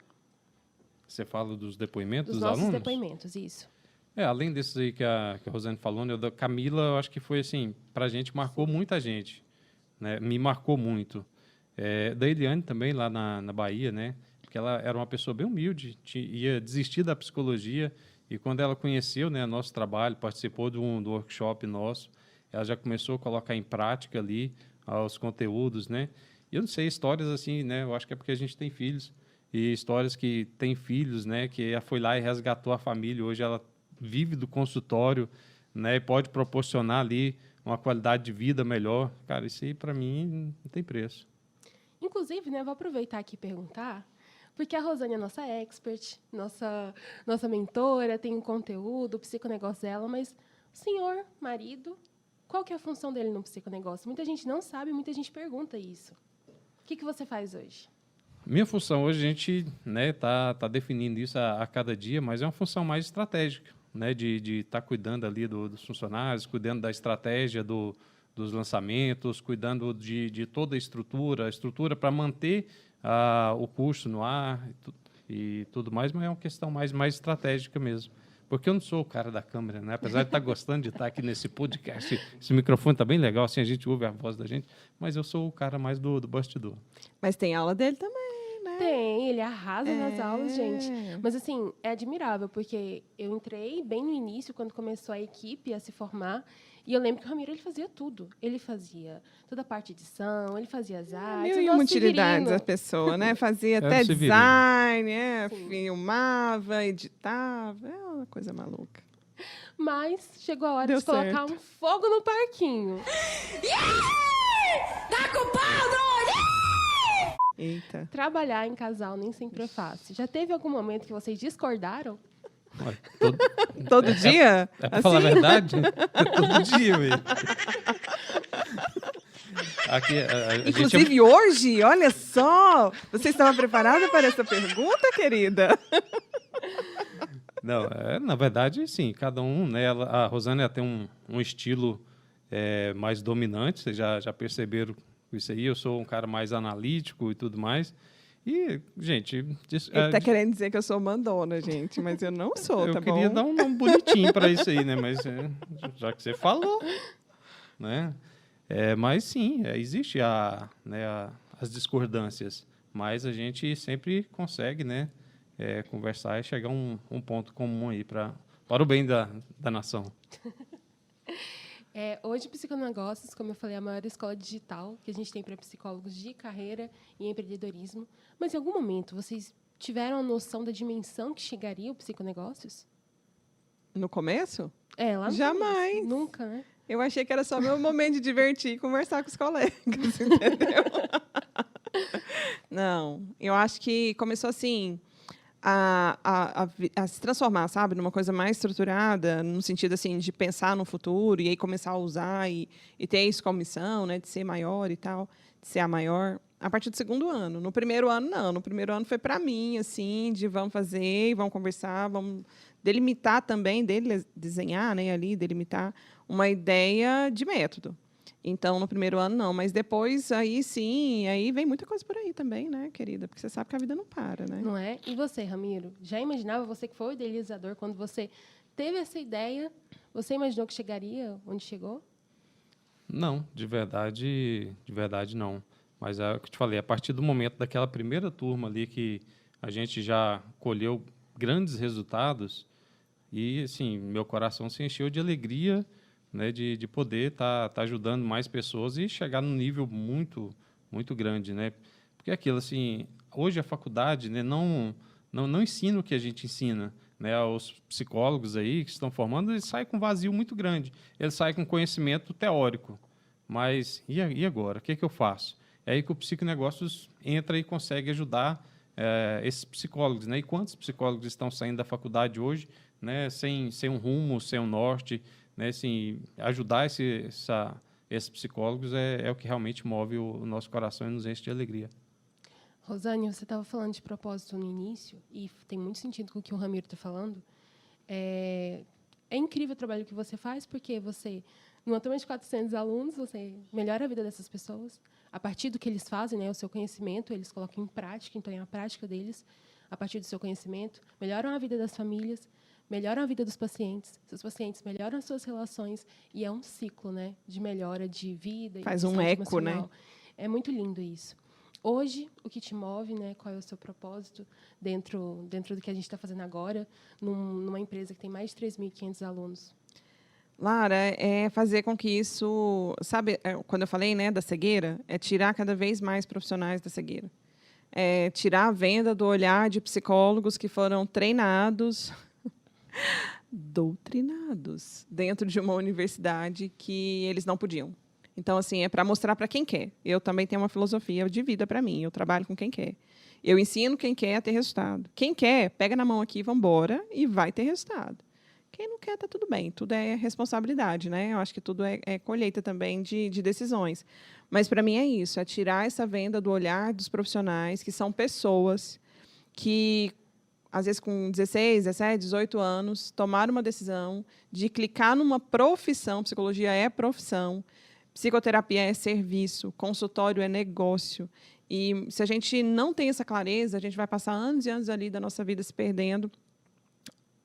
[SPEAKER 3] Você fala dos depoimentos
[SPEAKER 2] Dos
[SPEAKER 3] dos
[SPEAKER 2] nossos
[SPEAKER 3] alunos?
[SPEAKER 2] depoimentos, isso.
[SPEAKER 3] Além desses aí que a Rosane falou, né, o da Camila, eu acho que foi assim, para a gente, marcou muita gente, né? Me marcou muito. Da Eliane também, lá na Bahia, né? Porque ela era uma pessoa bem humilde, ia desistir da psicologia, e quando ela conheceu, né, nosso trabalho, participou do workshop nosso, ela já começou a colocar em prática ali os conteúdos, né? E eu não sei, histórias assim, né? Eu acho que é porque a gente tem filhos, e histórias que tem filhos, né? Que ela foi lá e resgatou a família, hoje ela vive do consultório, né, e pode proporcionar ali uma qualidade de vida melhor. Cara, isso aí para mim não tem preço.
[SPEAKER 2] Inclusive, né, vou aproveitar aqui e perguntar, porque a Rosane é nossa expert, nossa mentora, tem um conteúdo, o psiconegócio dela, mas o senhor, marido, qual que é a função dele no psiconegócio? Muita gente não sabe, muita gente pergunta isso. O que você faz hoje?
[SPEAKER 3] Minha função hoje, a gente, né, tá definindo isso a cada dia, mas é uma função mais estratégica, né, de estar cuidando ali dos funcionários, cuidando da estratégia dos lançamentos, cuidando de toda a estrutura para manter o curso no ar e tudo mais, mas é uma questão mais estratégica mesmo. Porque eu não sou o cara da câmera, né? Apesar de estar gostando de estar aqui nesse podcast, esse microfone está bem legal, assim a gente ouve a voz da gente, mas eu sou o cara mais do bastidor.
[SPEAKER 1] Mas tem aula dele também, né?
[SPEAKER 2] Tem, ele arrasa nas aulas, gente.
[SPEAKER 1] É.
[SPEAKER 2] Mas, assim, é admirável, porque eu entrei bem no início, quando começou a equipe a se formar, e eu lembro que o Ramiro, ele fazia tudo. Ele fazia toda a parte de edição, ele fazia as artes.
[SPEAKER 1] Mil
[SPEAKER 2] o
[SPEAKER 1] e
[SPEAKER 2] nosso
[SPEAKER 1] uma utilidades
[SPEAKER 2] Severino.
[SPEAKER 1] a pessoa, né? Fazia
[SPEAKER 3] É
[SPEAKER 1] até
[SPEAKER 3] o Severino.
[SPEAKER 1] design,
[SPEAKER 2] Sim.
[SPEAKER 1] filmava, editava. É uma coisa maluca.
[SPEAKER 2] Mas chegou a hora
[SPEAKER 1] Deu
[SPEAKER 2] de colocar
[SPEAKER 1] certo.
[SPEAKER 2] um fogo no parquinho.
[SPEAKER 1] Eita.
[SPEAKER 2] Trabalhar em casal nem sempre é fácil. Já teve algum momento que vocês discordaram?
[SPEAKER 3] Olha,
[SPEAKER 1] Todo dia?
[SPEAKER 3] é para falar a verdade? Todo dia, velho. Aqui, a gente
[SPEAKER 1] Inclusive hoje, olha só. Você estava preparada para essa pergunta, querida?
[SPEAKER 3] Não, na verdade, sim, cada um, né? A Rosane ela tem um estilo mais dominante, vocês já perceberam isso aí. Eu sou um cara mais analítico e tudo mais. E, gente...
[SPEAKER 1] Ele está querendo dizer que eu sou mandona, gente, mas eu não sou, tá bom?
[SPEAKER 3] Eu queria dar um nome bonitinho para isso aí, né? Mas já que você falou, né? Mas sim, existe as discordâncias, mas a gente sempre consegue, né? Conversar e chegar a um ponto comum aí para o bem da nação.
[SPEAKER 2] Hoje, Psiconegócios, como eu falei, é a maior escola digital que a gente tem para psicólogos de carreira e empreendedorismo. Mas, em algum momento, vocês tiveram a noção da dimensão que chegaria o Psiconegócios?
[SPEAKER 1] No começo?
[SPEAKER 2] Lá no
[SPEAKER 1] Jamais.
[SPEAKER 2] começo. Nunca, né?
[SPEAKER 1] Eu achei que era só meu momento de divertir e conversar com os colegas, entendeu? Não, eu acho que começou assim a se transformar, sabe, numa coisa mais estruturada, no sentido assim de pensar no futuro e aí começar a usar e ter isso como missão, né, de ser maior e tal, de ser a maior. A partir do segundo ano. No primeiro ano, não. No primeiro ano foi para mim, assim, de vamos fazer, vamos conversar, vamos delimitar também, desenhar, né, ali, delimitar uma ideia de método. Então, no primeiro ano, não. Mas depois, aí sim, aí vem muita coisa por aí também, né, querida? Porque você sabe que a vida não para, né?
[SPEAKER 2] Não é? E você, Ramiro? Já imaginava, você que foi o idealizador, quando você teve essa ideia, você imaginou que chegaria onde chegou?
[SPEAKER 3] Não, de verdade não. Mas é o que eu te falei, a partir do momento daquela primeira turma ali que a gente já colheu grandes resultados e, assim, meu coração se encheu de alegria, né, de poder estar ajudando mais pessoas e chegar num nível muito, muito grande, né? Porque aquilo, assim, hoje a faculdade, né, não ensina o que a gente ensina, né? Os psicólogos aí que estão formando, eles saem com um vazio muito grande. Eles saem com conhecimento teórico. Mas e agora? O que eu faço? É aí que o Psiconegócios entra e consegue ajudar esses psicólogos, né? E quantos psicólogos estão saindo da faculdade hoje, né? Sem um rumo, sem um norte, né? Assim, ajudar esses psicólogos é o que realmente move o nosso coração e nos enche de alegria.
[SPEAKER 2] Rosane, você estava falando de propósito no início, e tem muito sentido com o que o Ramiro está falando. É incrível o trabalho que você faz, porque você, numa turma de 400 alunos, você melhora a vida dessas pessoas. A partir do que eles fazem, né, o seu conhecimento, eles colocam em prática, então é a prática deles, a partir do seu conhecimento, melhoram a vida das famílias, melhoram a vida dos pacientes, seus pacientes melhoram as suas relações, e é um ciclo, né, de melhora de vida.
[SPEAKER 1] Faz
[SPEAKER 2] e de
[SPEAKER 1] um
[SPEAKER 2] saúde
[SPEAKER 1] eco, né?
[SPEAKER 2] emocional. É muito lindo isso. Hoje, o que te move, né, qual é o seu propósito dentro do que a gente está fazendo agora, numa empresa que tem mais de 3.500 alunos?
[SPEAKER 1] Lara, é fazer com que isso, sabe, quando eu falei, né, da cegueira, é tirar cada vez mais profissionais da cegueira. É tirar a venda do olhar de psicólogos que foram treinados, doutrinados, dentro de uma universidade que eles não podiam. Então, assim, é para mostrar para quem quer. Eu também tenho uma filosofia de vida para mim. Eu trabalho com quem quer. Eu ensino quem quer a ter resultado. Quem quer, pega na mão aqui, vamos embora e vai ter resultado. Quem não quer, está tudo bem. Tudo é responsabilidade, né? Eu acho que tudo é colheita também de decisões. Mas, para mim, é isso. É tirar essa venda do olhar dos profissionais, que são pessoas que, às vezes, com 16, 17, 18 anos, tomaram uma decisão de clicar numa profissão. Psicologia é profissão. Psicoterapia é serviço, consultório é negócio. E se a gente não tem essa clareza, a gente vai passar anos e anos ali da nossa vida se perdendo,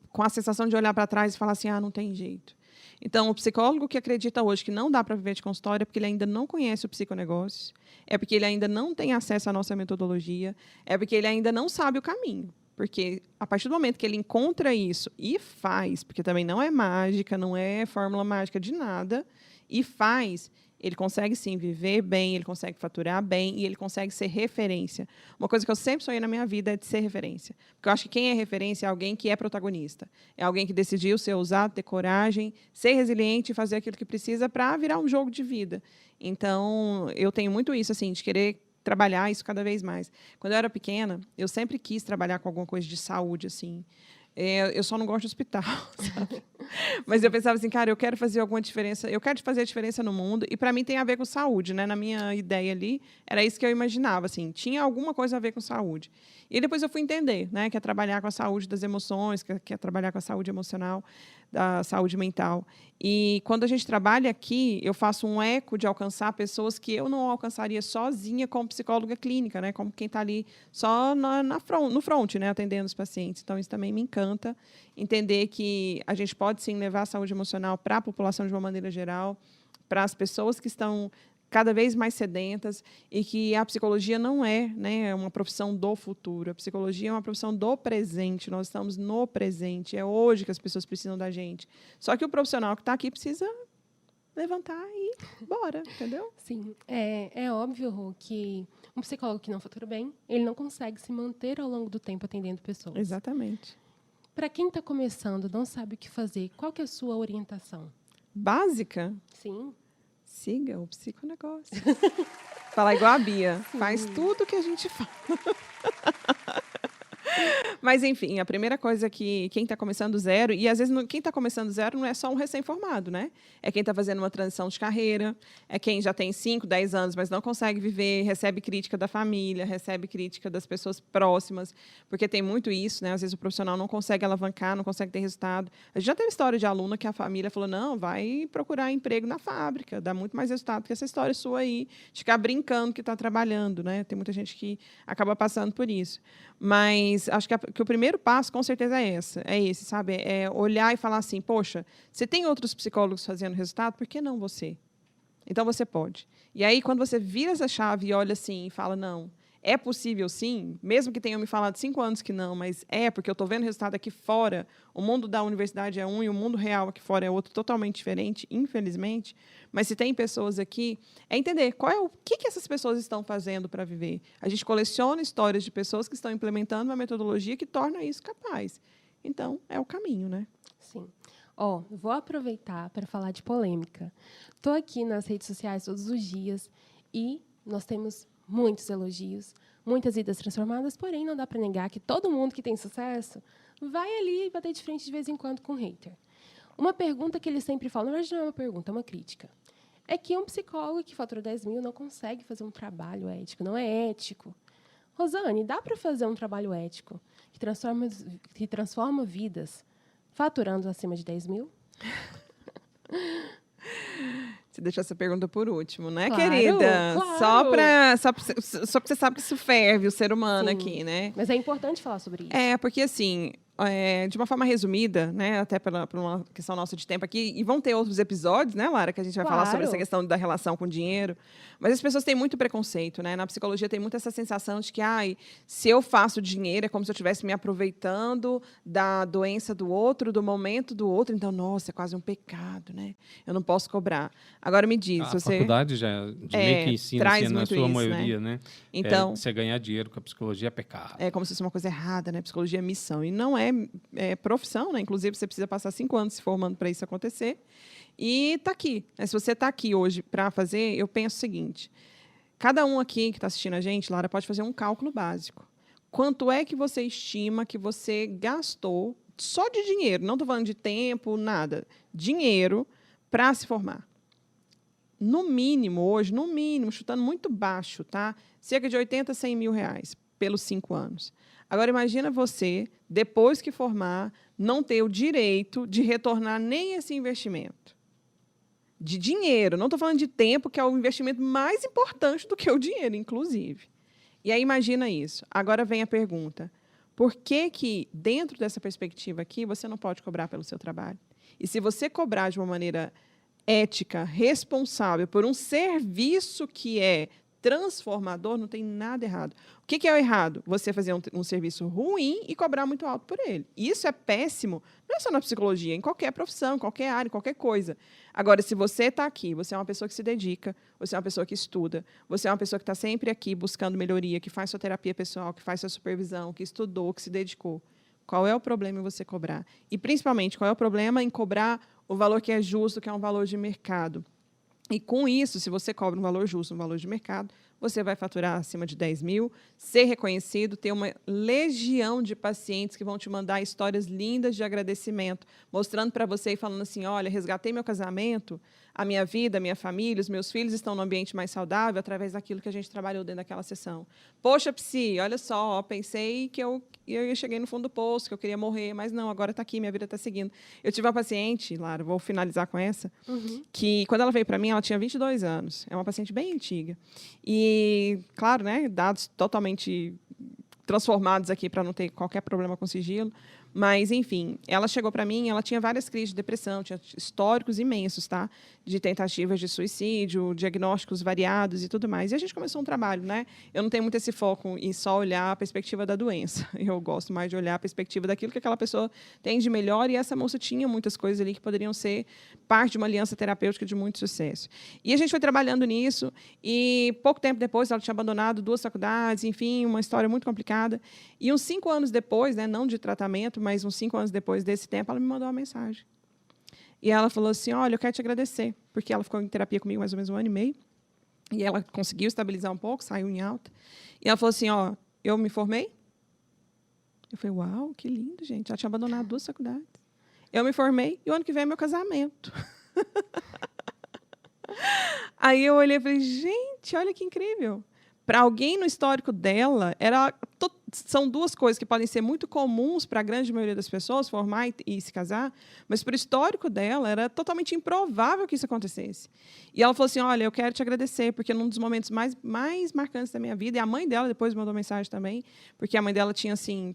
[SPEAKER 1] com a sensação de olhar para trás e falar assim, não tem jeito. Então, o psicólogo que acredita hoje que não dá para viver de consultório é porque ele ainda não conhece o psiconegócio, é porque ele ainda não tem acesso à nossa metodologia, é porque ele ainda não sabe o caminho. Porque, a partir do momento que ele encontra isso e faz, porque também não é mágica, não é fórmula mágica de nada, e faz, ele consegue, sim, viver bem, ele consegue faturar bem e ele consegue ser referência. Uma coisa que eu sempre sonhei na minha vida é de ser referência. Porque eu acho que quem é referência é alguém que é protagonista. É alguém que decidiu ser ousado, ter coragem, ser resiliente e fazer aquilo que precisa para virar um jogo de vida. Então, eu tenho muito isso, assim, de querer trabalhar isso cada vez mais. Quando eu era pequena, eu sempre quis trabalhar com alguma coisa de saúde, assim. Eu só não gosto de hospital, sabe? Mas eu pensava assim, cara, eu quero fazer alguma diferença, eu quero fazer a diferença no mundo, e para mim tem a ver com saúde, né? Na minha ideia ali, era isso que eu imaginava, assim, tinha alguma coisa a ver com saúde. E depois eu fui entender, né, que é trabalhar com a saúde das emoções, que é trabalhar com a saúde emocional, da saúde mental. E quando a gente trabalha aqui, eu faço um eco de alcançar pessoas que eu não alcançaria sozinha como psicóloga clínica, né, como quem está ali só no front, né, atendendo os pacientes. Então, isso também me encanta, entender que a gente pode, sim, levar a saúde emocional para a população de uma maneira geral, para as pessoas que estão cada vez mais sedentas, e que a psicologia não é, né, uma profissão do futuro. A psicologia é uma profissão do presente. Nós estamos no presente. É hoje que as pessoas precisam da gente. Só que o profissional que está aqui precisa levantar e bora, entendeu?
[SPEAKER 2] Sim, é óbvio, Rô, que um psicólogo que não fatura bem, ele não consegue se manter ao longo do tempo atendendo pessoas.
[SPEAKER 1] Exatamente.
[SPEAKER 2] Para quem está começando, não sabe o que fazer, qual que é a sua orientação?
[SPEAKER 1] Básica?
[SPEAKER 2] Sim.
[SPEAKER 1] Siga o psiconegócio. Fala igual a Bia. Sim. Faz tudo que a gente fala. Mas, enfim, a primeira coisa que quem está começando do zero, e às vezes quem está começando do zero não é só um recém-formado, né? É quem está fazendo uma transição de carreira, é quem já tem 5, 10 anos, mas não consegue viver, recebe crítica da família, recebe crítica das pessoas próximas, porque tem muito isso, né? Às vezes o profissional não consegue alavancar, não consegue ter resultado. A gente já teve história de aluna que a família falou, não, vai procurar emprego na fábrica, dá muito mais resultado que essa história sua aí, de ficar brincando que está trabalhando, né? Tem muita gente que acaba passando por isso. Mas acho que o primeiro passo, com certeza, é esse, sabe? É olhar e falar assim, poxa, você tem outros psicólogos fazendo resultado, por que não você? Então, você pode. E aí, quando você vira essa chave e olha assim e fala, não, é possível sim, mesmo que tenham me falado 5 anos que não, mas porque eu estou vendo o resultado aqui fora, o mundo da universidade é um e o mundo real aqui fora é outro, totalmente diferente, infelizmente. Mas se tem pessoas aqui, é entender o que essas pessoas estão fazendo para viver. A gente coleciona histórias de pessoas que estão implementando uma metodologia que torna isso capaz. Então, é o caminho, né?
[SPEAKER 2] Sim. Vou aproveitar para falar de polêmica. Estou aqui nas redes sociais todos os dias e nós temos muitos elogios, muitas vidas transformadas, porém, não dá para negar que todo mundo que tem sucesso vai ali bater de frente de vez em quando com um hater. Uma pergunta que eles sempre falam, na verdade não é uma pergunta, é uma crítica. É que um psicólogo que fatura 10 mil não consegue fazer um trabalho ético, não é ético. Rosane, dá para fazer um trabalho ético que transforma vidas faturando acima de 10 mil?
[SPEAKER 1] Você deixou essa pergunta por último, né,
[SPEAKER 2] Claro,
[SPEAKER 1] querida?
[SPEAKER 2] claro.
[SPEAKER 1] Só pra você sabe que isso ferve o ser humano
[SPEAKER 2] Sim.
[SPEAKER 1] aqui, né?
[SPEAKER 2] Mas é importante falar sobre isso.
[SPEAKER 1] Porque assim, de uma forma resumida, né, até por uma questão nossa de tempo aqui, e vão ter outros episódios, né, Lara, que a gente vai falar sobre
[SPEAKER 2] Claro.
[SPEAKER 1] essa questão da relação com o dinheiro, mas as pessoas têm muito preconceito, né? Na psicologia tem muito essa sensação de que, se eu faço dinheiro é como se eu estivesse me aproveitando da doença do outro, do momento do outro, então, nossa, é quase um pecado, né? Eu não posso cobrar. Agora me diz,
[SPEAKER 3] A
[SPEAKER 1] você...
[SPEAKER 3] faculdade já meio que ensina,
[SPEAKER 1] traz
[SPEAKER 3] assim, na
[SPEAKER 1] muito
[SPEAKER 3] sua
[SPEAKER 1] isso,
[SPEAKER 3] maioria, né?
[SPEAKER 1] Então,
[SPEAKER 3] Você ganhar dinheiro com a psicologia é pecado.
[SPEAKER 1] é como se fosse uma coisa errada, né? Psicologia é missão. E não é profissão, né? Inclusive, você precisa passar 5 anos se formando para isso acontecer. E está aqui. Se você está aqui hoje para fazer, eu penso o seguinte. Cada um aqui que está assistindo a gente, Lara, pode fazer um cálculo básico. Quanto é que você estima que você gastou só de dinheiro? Não estou falando de tempo, nada. Dinheiro para se formar. No mínimo, hoje, no mínimo, chutando muito baixo, tá? Cerca de 80, 100 mil reais pelos 5 anos. Agora, imagina você, depois que formar, não ter o direito de retornar nem esse investimento. De dinheiro, não estou falando de tempo, que é o investimento mais importante do que o dinheiro, inclusive. E aí, imagina isso. Agora vem a pergunta. Por que, dentro dessa perspectiva aqui, você não pode cobrar pelo seu trabalho? E se você cobrar de uma maneira ética, responsável, por um serviço que é transformador, não tem nada errado. O que é o errado? Você fazer um serviço ruim e cobrar muito alto por ele. Isso é péssimo, não é só na psicologia, em qualquer profissão, em qualquer área, em qualquer coisa. Agora, se você está aqui, você é uma pessoa que se dedica, você é uma pessoa que estuda, você é uma pessoa que está sempre aqui buscando melhoria, que faz sua terapia pessoal, que faz sua supervisão, que estudou, que se dedicou. Qual é o problema em você cobrar? E, principalmente, qual é o problema em cobrar o valor que é justo, que é um valor de mercado? E, com isso, se você cobra um valor justo, um valor de mercado, você vai faturar acima de 10 mil, ser reconhecido, ter uma legião de pacientes que vão te mandar histórias lindas de agradecimento, mostrando para você e falando assim, olha, resgatei meu casamento, a minha vida, a minha família, os meus filhos estão num ambiente mais saudável através daquilo que a gente trabalhou dentro daquela sessão. Poxa, psi, olha só, pensei que eu cheguei no fundo do poço, que eu queria morrer, mas não, agora está aqui, minha vida está seguindo. Eu tive uma paciente, Lara, vou finalizar com essa, que quando ela veio para mim, ela tinha 22 anos. É uma paciente bem antiga. E, claro, né, dados totalmente transformados aqui para não ter qualquer problema com sigilo. Mas, enfim, ela chegou para mim, ela tinha várias crises de depressão, tinha históricos imensos, tá? De tentativas de suicídio, diagnósticos variados e tudo mais. E a gente começou um trabalho, né? Eu não tenho muito esse foco em só olhar a perspectiva da doença. Eu gosto mais de olhar a perspectiva daquilo que aquela pessoa tem de melhor. E essa moça tinha muitas coisas ali que poderiam ser parte de uma aliança terapêutica de muito sucesso. E a gente foi trabalhando nisso. E pouco tempo depois, ela tinha abandonado 2 faculdades, enfim, uma história muito complicada. E uns 5 anos depois, né, não de tratamento, mas uns 5 anos depois desse tempo, ela me mandou uma mensagem. E ela falou assim, olha, eu quero te agradecer, porque ela ficou em terapia comigo mais ou menos 1 ano e meio, e ela conseguiu estabilizar um pouco, saiu em alta. E ela falou assim, eu me formei. Eu falei, uau, que lindo, gente. Já tinha abandonado 2 faculdades. Eu me formei, e o ano que vem é meu casamento. Aí eu olhei e falei, gente, olha que incrível. Para alguém no histórico dela, são 2 coisas que podem ser muito comuns para a grande maioria das pessoas, formar e se casar, mas para o histórico dela era totalmente improvável que isso acontecesse. E ela falou assim, olha, eu quero te agradecer, porque num dos momentos mais marcantes da minha vida, e a mãe dela depois mandou mensagem também, porque a mãe dela tinha, assim,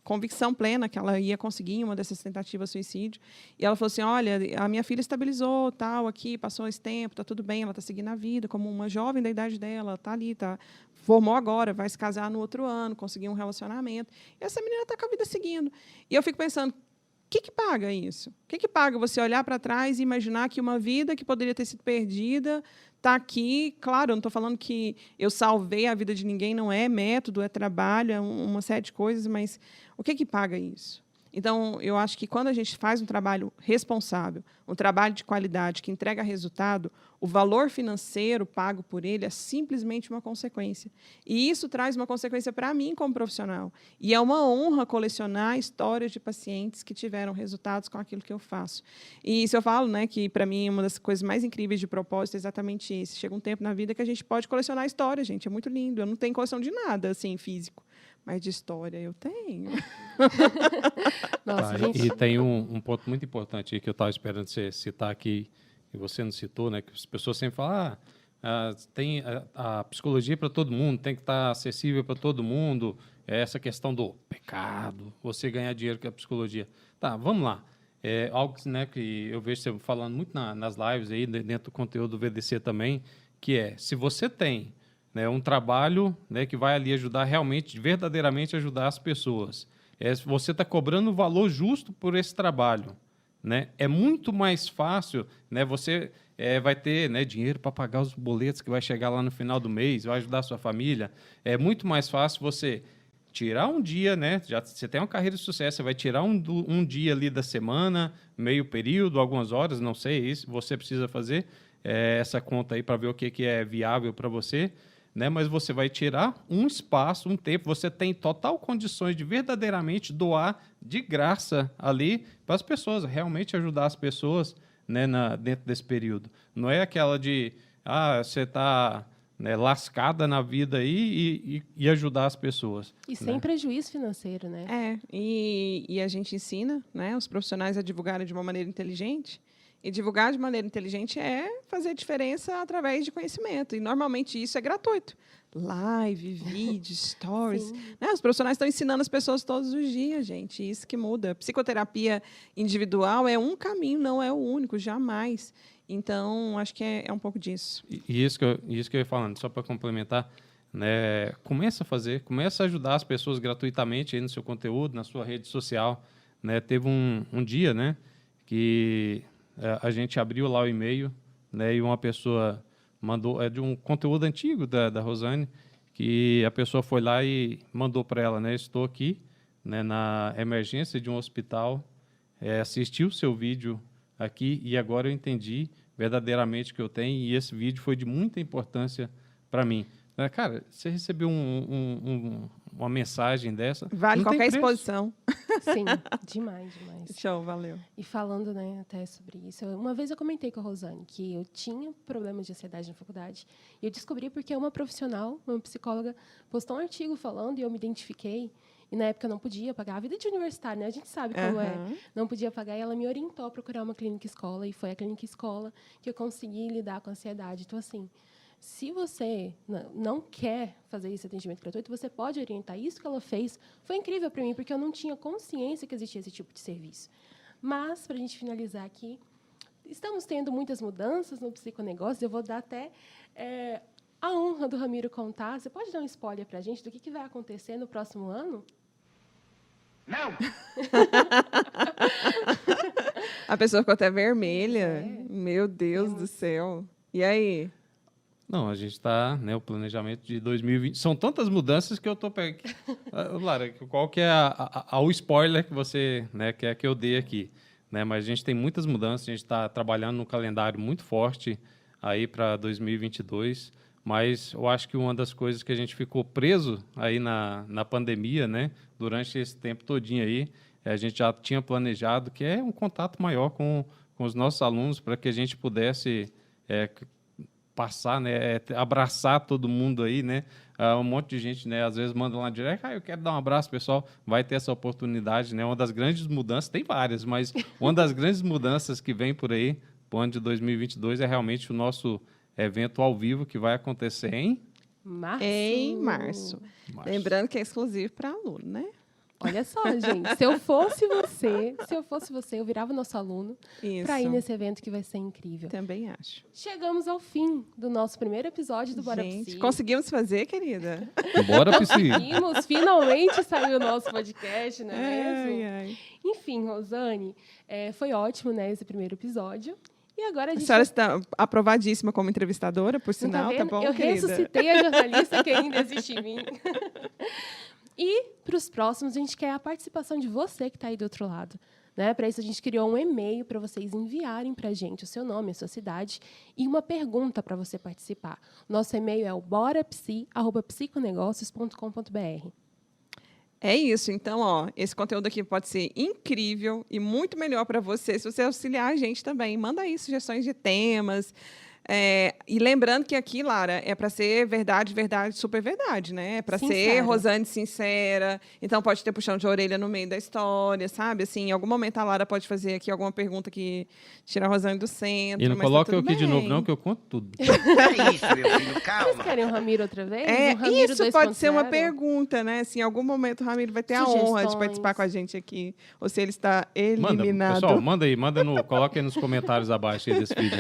[SPEAKER 1] convicção plena que ela ia conseguir em uma dessas tentativas de suicídio. E ela falou assim, olha, a minha filha estabilizou, tal, aqui, passou esse tempo, está tudo bem, ela está seguindo a vida como uma jovem da idade dela, está ali, formou agora, vai se casar no outro ano, conseguir um relacionamento. E essa menina está com a vida seguindo. E eu fico pensando, o que paga isso? O que paga você olhar para trás e imaginar que uma vida que poderia ter sido perdida está aqui? Claro, eu não estou falando que eu salvei a vida de ninguém, não é método, é trabalho, é uma série de coisas, mas o que paga isso? Então, eu acho que quando a gente faz um trabalho responsável, um trabalho de qualidade que entrega resultado, o valor financeiro pago por ele é simplesmente uma consequência. E isso traz uma consequência para mim como profissional. E é uma honra colecionar histórias de pacientes que tiveram resultados com aquilo que eu faço. E isso eu falo, né, que para mim uma das coisas mais incríveis de propósito é exatamente isso. Chega um tempo na vida que a gente pode colecionar histórias, gente. É muito lindo. Eu não tenho coleção de nada assim físico. Mas de história eu tenho.
[SPEAKER 2] Nossa,
[SPEAKER 3] Tá,
[SPEAKER 2] gente.
[SPEAKER 3] e tem um ponto muito importante aí que eu estava esperando você citar aqui, e você não citou, né? Que as pessoas sempre falam, tem a psicologia para todo mundo, tem que estar acessível para todo mundo, é essa questão do pecado, você ganhar dinheiro com a psicologia. Tá, vamos lá. É algo, né, que eu vejo você falando muito nas lives aí, dentro do conteúdo do VDC também, que é, se você tem, né, um trabalho, né, que vai ali ajudar realmente, verdadeiramente ajudar as pessoas. Você está cobrando o valor justo por esse trabalho, né? É muito mais fácil, né? Você vai ter, né, dinheiro para pagar os boletos que vai chegar lá no final do mês, vai ajudar a sua família. É muito mais fácil você tirar um dia, né? Já você tem uma carreira de sucesso, você vai tirar um dia ali da semana, meio período, algumas horas, não sei, isso você precisa fazer essa conta aí para ver o que é viável para você. Né, mas você vai tirar um espaço, um tempo, você tem total condições de verdadeiramente doar de graça ali para as pessoas, realmente ajudar as pessoas, né, dentro desse período. Não é aquela de, você está, né, lascada na vida aí e ajudar as pessoas.
[SPEAKER 2] E sem
[SPEAKER 3] né?
[SPEAKER 2] prejuízo financeiro, né?
[SPEAKER 1] E a gente ensina, né, os profissionais a divulgarem de uma maneira inteligente. E divulgar de maneira inteligente é fazer diferença através de conhecimento. E, normalmente, isso é gratuito. Live, vídeo, stories. Né? Os profissionais estão ensinando as pessoas todos os dias, gente. Isso que muda. Psicoterapia individual é um caminho, não é o único, jamais. Então, acho que é um pouco disso.
[SPEAKER 3] E isso que eu ia falando, só para complementar, né, começa a ajudar as pessoas gratuitamente aí no seu conteúdo, na sua rede social. Né? Teve um dia, né, que a gente abriu lá o e-mail, né, e uma pessoa mandou, de um conteúdo antigo da Rosane, que a pessoa foi lá e mandou para ela, né, estou aqui, né, na emergência de um hospital, assisti o seu vídeo aqui e agora eu entendi verdadeiramente o que eu tenho e esse vídeo foi de muita importância para mim. Cara, você recebeu uma mensagem dessa?
[SPEAKER 1] Vale
[SPEAKER 3] não tem
[SPEAKER 1] qualquer
[SPEAKER 3] preço.
[SPEAKER 1] exposição.
[SPEAKER 2] Sim, demais.
[SPEAKER 1] Show, valeu.
[SPEAKER 2] E falando, né, até sobre isso, uma vez eu comentei com a Rosane que eu tinha problemas de ansiedade na faculdade e eu descobri porque uma profissional, uma psicóloga, postou um artigo falando e eu me identifiquei. E, na época, eu não podia pagar. A vida de universitário, né? A gente sabe como é. Não podia pagar. E ela me orientou a procurar uma clínica escola. E foi a clínica escola que eu consegui lidar com a ansiedade. Então, assim, se você não quer fazer esse atendimento gratuito, você pode orientar. Isso que ela fez foi incrível para mim, porque eu não tinha consciência que existia esse tipo de serviço. Mas, para a gente finalizar aqui, estamos tendo muitas mudanças no psiconegócio. Eu vou dar até a honra do Ramiro contar. Você pode dar um spoiler para a gente do que vai acontecer no próximo ano?
[SPEAKER 4] Não!
[SPEAKER 1] A pessoa ficou até vermelha. Meu Deus do céu. E aí?
[SPEAKER 3] Não, a gente está, né, o planejamento de 2020. São tantas mudanças que eu estou pegando. Lara, qual que é o spoiler que você, né, quer que eu dê aqui? Né, mas a gente tem muitas mudanças, a gente está trabalhando num calendário muito forte aí para 2022, mas eu acho que uma das coisas que a gente ficou preso aí na pandemia, né, durante esse tempo todinho aí, a gente já tinha planejado que é um contato maior com os nossos alunos para que a gente pudesse passar, né, abraçar todo mundo aí, né, um monte de gente, né, às vezes manda lá direto, eu quero dar um abraço, pessoal, vai ter essa oportunidade, né, uma das grandes mudanças, tem várias, mas uma das grandes mudanças que vem por aí, para o ano de 2022, é realmente o nosso evento ao vivo que vai acontecer em
[SPEAKER 1] março. Lembrando que é exclusivo para aluno, né?
[SPEAKER 2] Olha só, gente, se eu fosse você, eu virava nosso aluno para ir nesse evento que vai ser incrível.
[SPEAKER 1] Também acho.
[SPEAKER 2] Chegamos ao fim do nosso primeiro episódio do Bora Psi.
[SPEAKER 1] Conseguimos fazer, querida?
[SPEAKER 3] Bora Psi.
[SPEAKER 2] Conseguimos, finalmente saiu o nosso podcast, não é mesmo?
[SPEAKER 1] Ai.
[SPEAKER 2] Enfim, Rosane, foi ótimo, né, esse primeiro episódio. E agora a
[SPEAKER 1] senhora está aprovadíssima como entrevistadora, por sinal, tá bom,
[SPEAKER 2] eu
[SPEAKER 1] querida?
[SPEAKER 2] ressuscitei a jornalista que ainda existe em mim. E para os próximos, a gente quer a participação de você que está aí do outro lado. Né? Para isso, a gente criou um e-mail para vocês enviarem para a gente o seu nome, a sua cidade e uma pergunta para você participar. Nosso e-mail é o borapsi@psiconegócios.com.br.
[SPEAKER 1] É isso. Então, ó, esse conteúdo aqui pode ser incrível e muito melhor para você se você auxiliar a gente também. Manda aí sugestões de temas. E lembrando que aqui, Lara, é para ser verdade, verdade, super verdade, né? É para ser
[SPEAKER 2] Sincera.
[SPEAKER 1] Rosane sincera. Então, pode ter puxão de orelha no meio da história, sabe? Assim, em algum momento a Lara pode fazer aqui alguma pergunta que tira a Rosane do centro.
[SPEAKER 3] E não
[SPEAKER 1] mas tá
[SPEAKER 3] coloca eu
[SPEAKER 1] tudo
[SPEAKER 3] aqui de novo,
[SPEAKER 1] bem.
[SPEAKER 3] não, que eu conto tudo.
[SPEAKER 4] É isso, meu filho,
[SPEAKER 2] Vocês
[SPEAKER 4] calma.
[SPEAKER 2] querem o Ramiro outra vez? Um Ramiro
[SPEAKER 1] Isso pode ser uma
[SPEAKER 2] 2.0?
[SPEAKER 1] pergunta, né? Assim, em algum momento o Ramiro vai ter a honra de
[SPEAKER 2] Sugestões.
[SPEAKER 1] participar com a gente aqui. Ou se ele está
[SPEAKER 3] Manda,
[SPEAKER 1] eliminado.
[SPEAKER 3] pessoal, coloca aí nos comentários abaixo aí desse vídeo.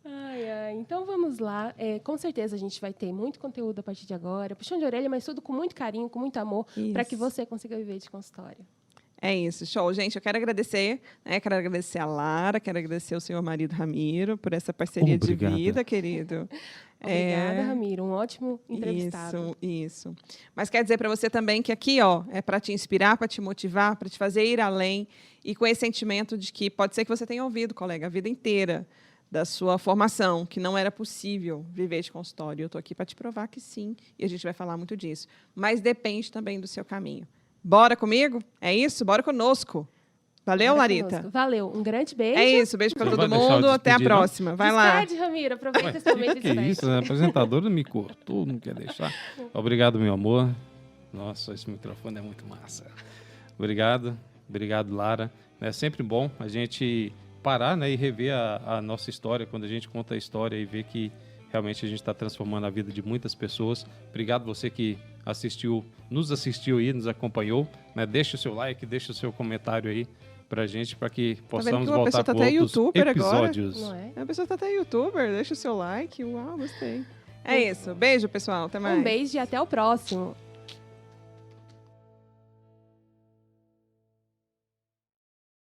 [SPEAKER 2] Ai, ai. Então vamos lá. Com certeza a gente vai ter muito conteúdo a partir de agora. Puxão de orelha, mas tudo com muito carinho, com muito amor, para que
[SPEAKER 1] Isso.
[SPEAKER 2] você consiga viver de consultório.
[SPEAKER 1] É isso, show. Gente, eu quero agradecer, né? Quero agradecer a Lara, quero agradecer o senhor marido Ramiro por essa parceria
[SPEAKER 3] Obrigada.
[SPEAKER 1] de vida, querido.
[SPEAKER 2] Obrigada, Ramiro. Um ótimo entrevistado.
[SPEAKER 1] Isso. Mas quer dizer para você também que aqui, ó, é para te inspirar, para te motivar, para te fazer ir além e com esse sentimento de que pode ser que você tenha ouvido, colega, a vida inteira da sua formação, que não era possível viver de consultório. Eu estou aqui para te provar que sim, e a gente vai falar muito disso. Mas depende também do seu caminho. Bora comigo? É isso? Bora conosco. Valeu,
[SPEAKER 2] Bora
[SPEAKER 1] Larita?
[SPEAKER 2] conosco. Valeu. Um grande beijo.
[SPEAKER 1] É isso. Beijo para
[SPEAKER 3] Você
[SPEAKER 1] todo
[SPEAKER 3] vai deixar eu
[SPEAKER 1] mundo. Até a
[SPEAKER 3] despedir, não?
[SPEAKER 1] próxima. Vai lá.
[SPEAKER 2] Despede, Ramiro. Aproveita esse momento e
[SPEAKER 3] Que
[SPEAKER 2] despede.
[SPEAKER 3] isso, né? A apresentadora me cortou, não quer deixar. Obrigado, meu amor. Nossa, esse microfone é muito massa. Obrigado, Lara. É sempre bom a gente parar, né, e rever a nossa história, quando a gente conta a história e ver que realmente a gente está transformando a vida de muitas pessoas. Obrigado você que nos assistiu aí, nos acompanhou. Né? Deixa o seu like, deixa o seu comentário aí pra gente, para que
[SPEAKER 1] Tá vendo
[SPEAKER 3] possamos
[SPEAKER 1] que uma
[SPEAKER 3] voltar
[SPEAKER 1] pessoa tá
[SPEAKER 3] com
[SPEAKER 1] até
[SPEAKER 3] outros
[SPEAKER 1] youtuber
[SPEAKER 3] episódios.
[SPEAKER 2] Não é?
[SPEAKER 1] A pessoa tá até youtuber. Deixa o seu like. Uau, gostei. É isso. Beijo, pessoal. Até mais.
[SPEAKER 2] Um beijo e até o próximo.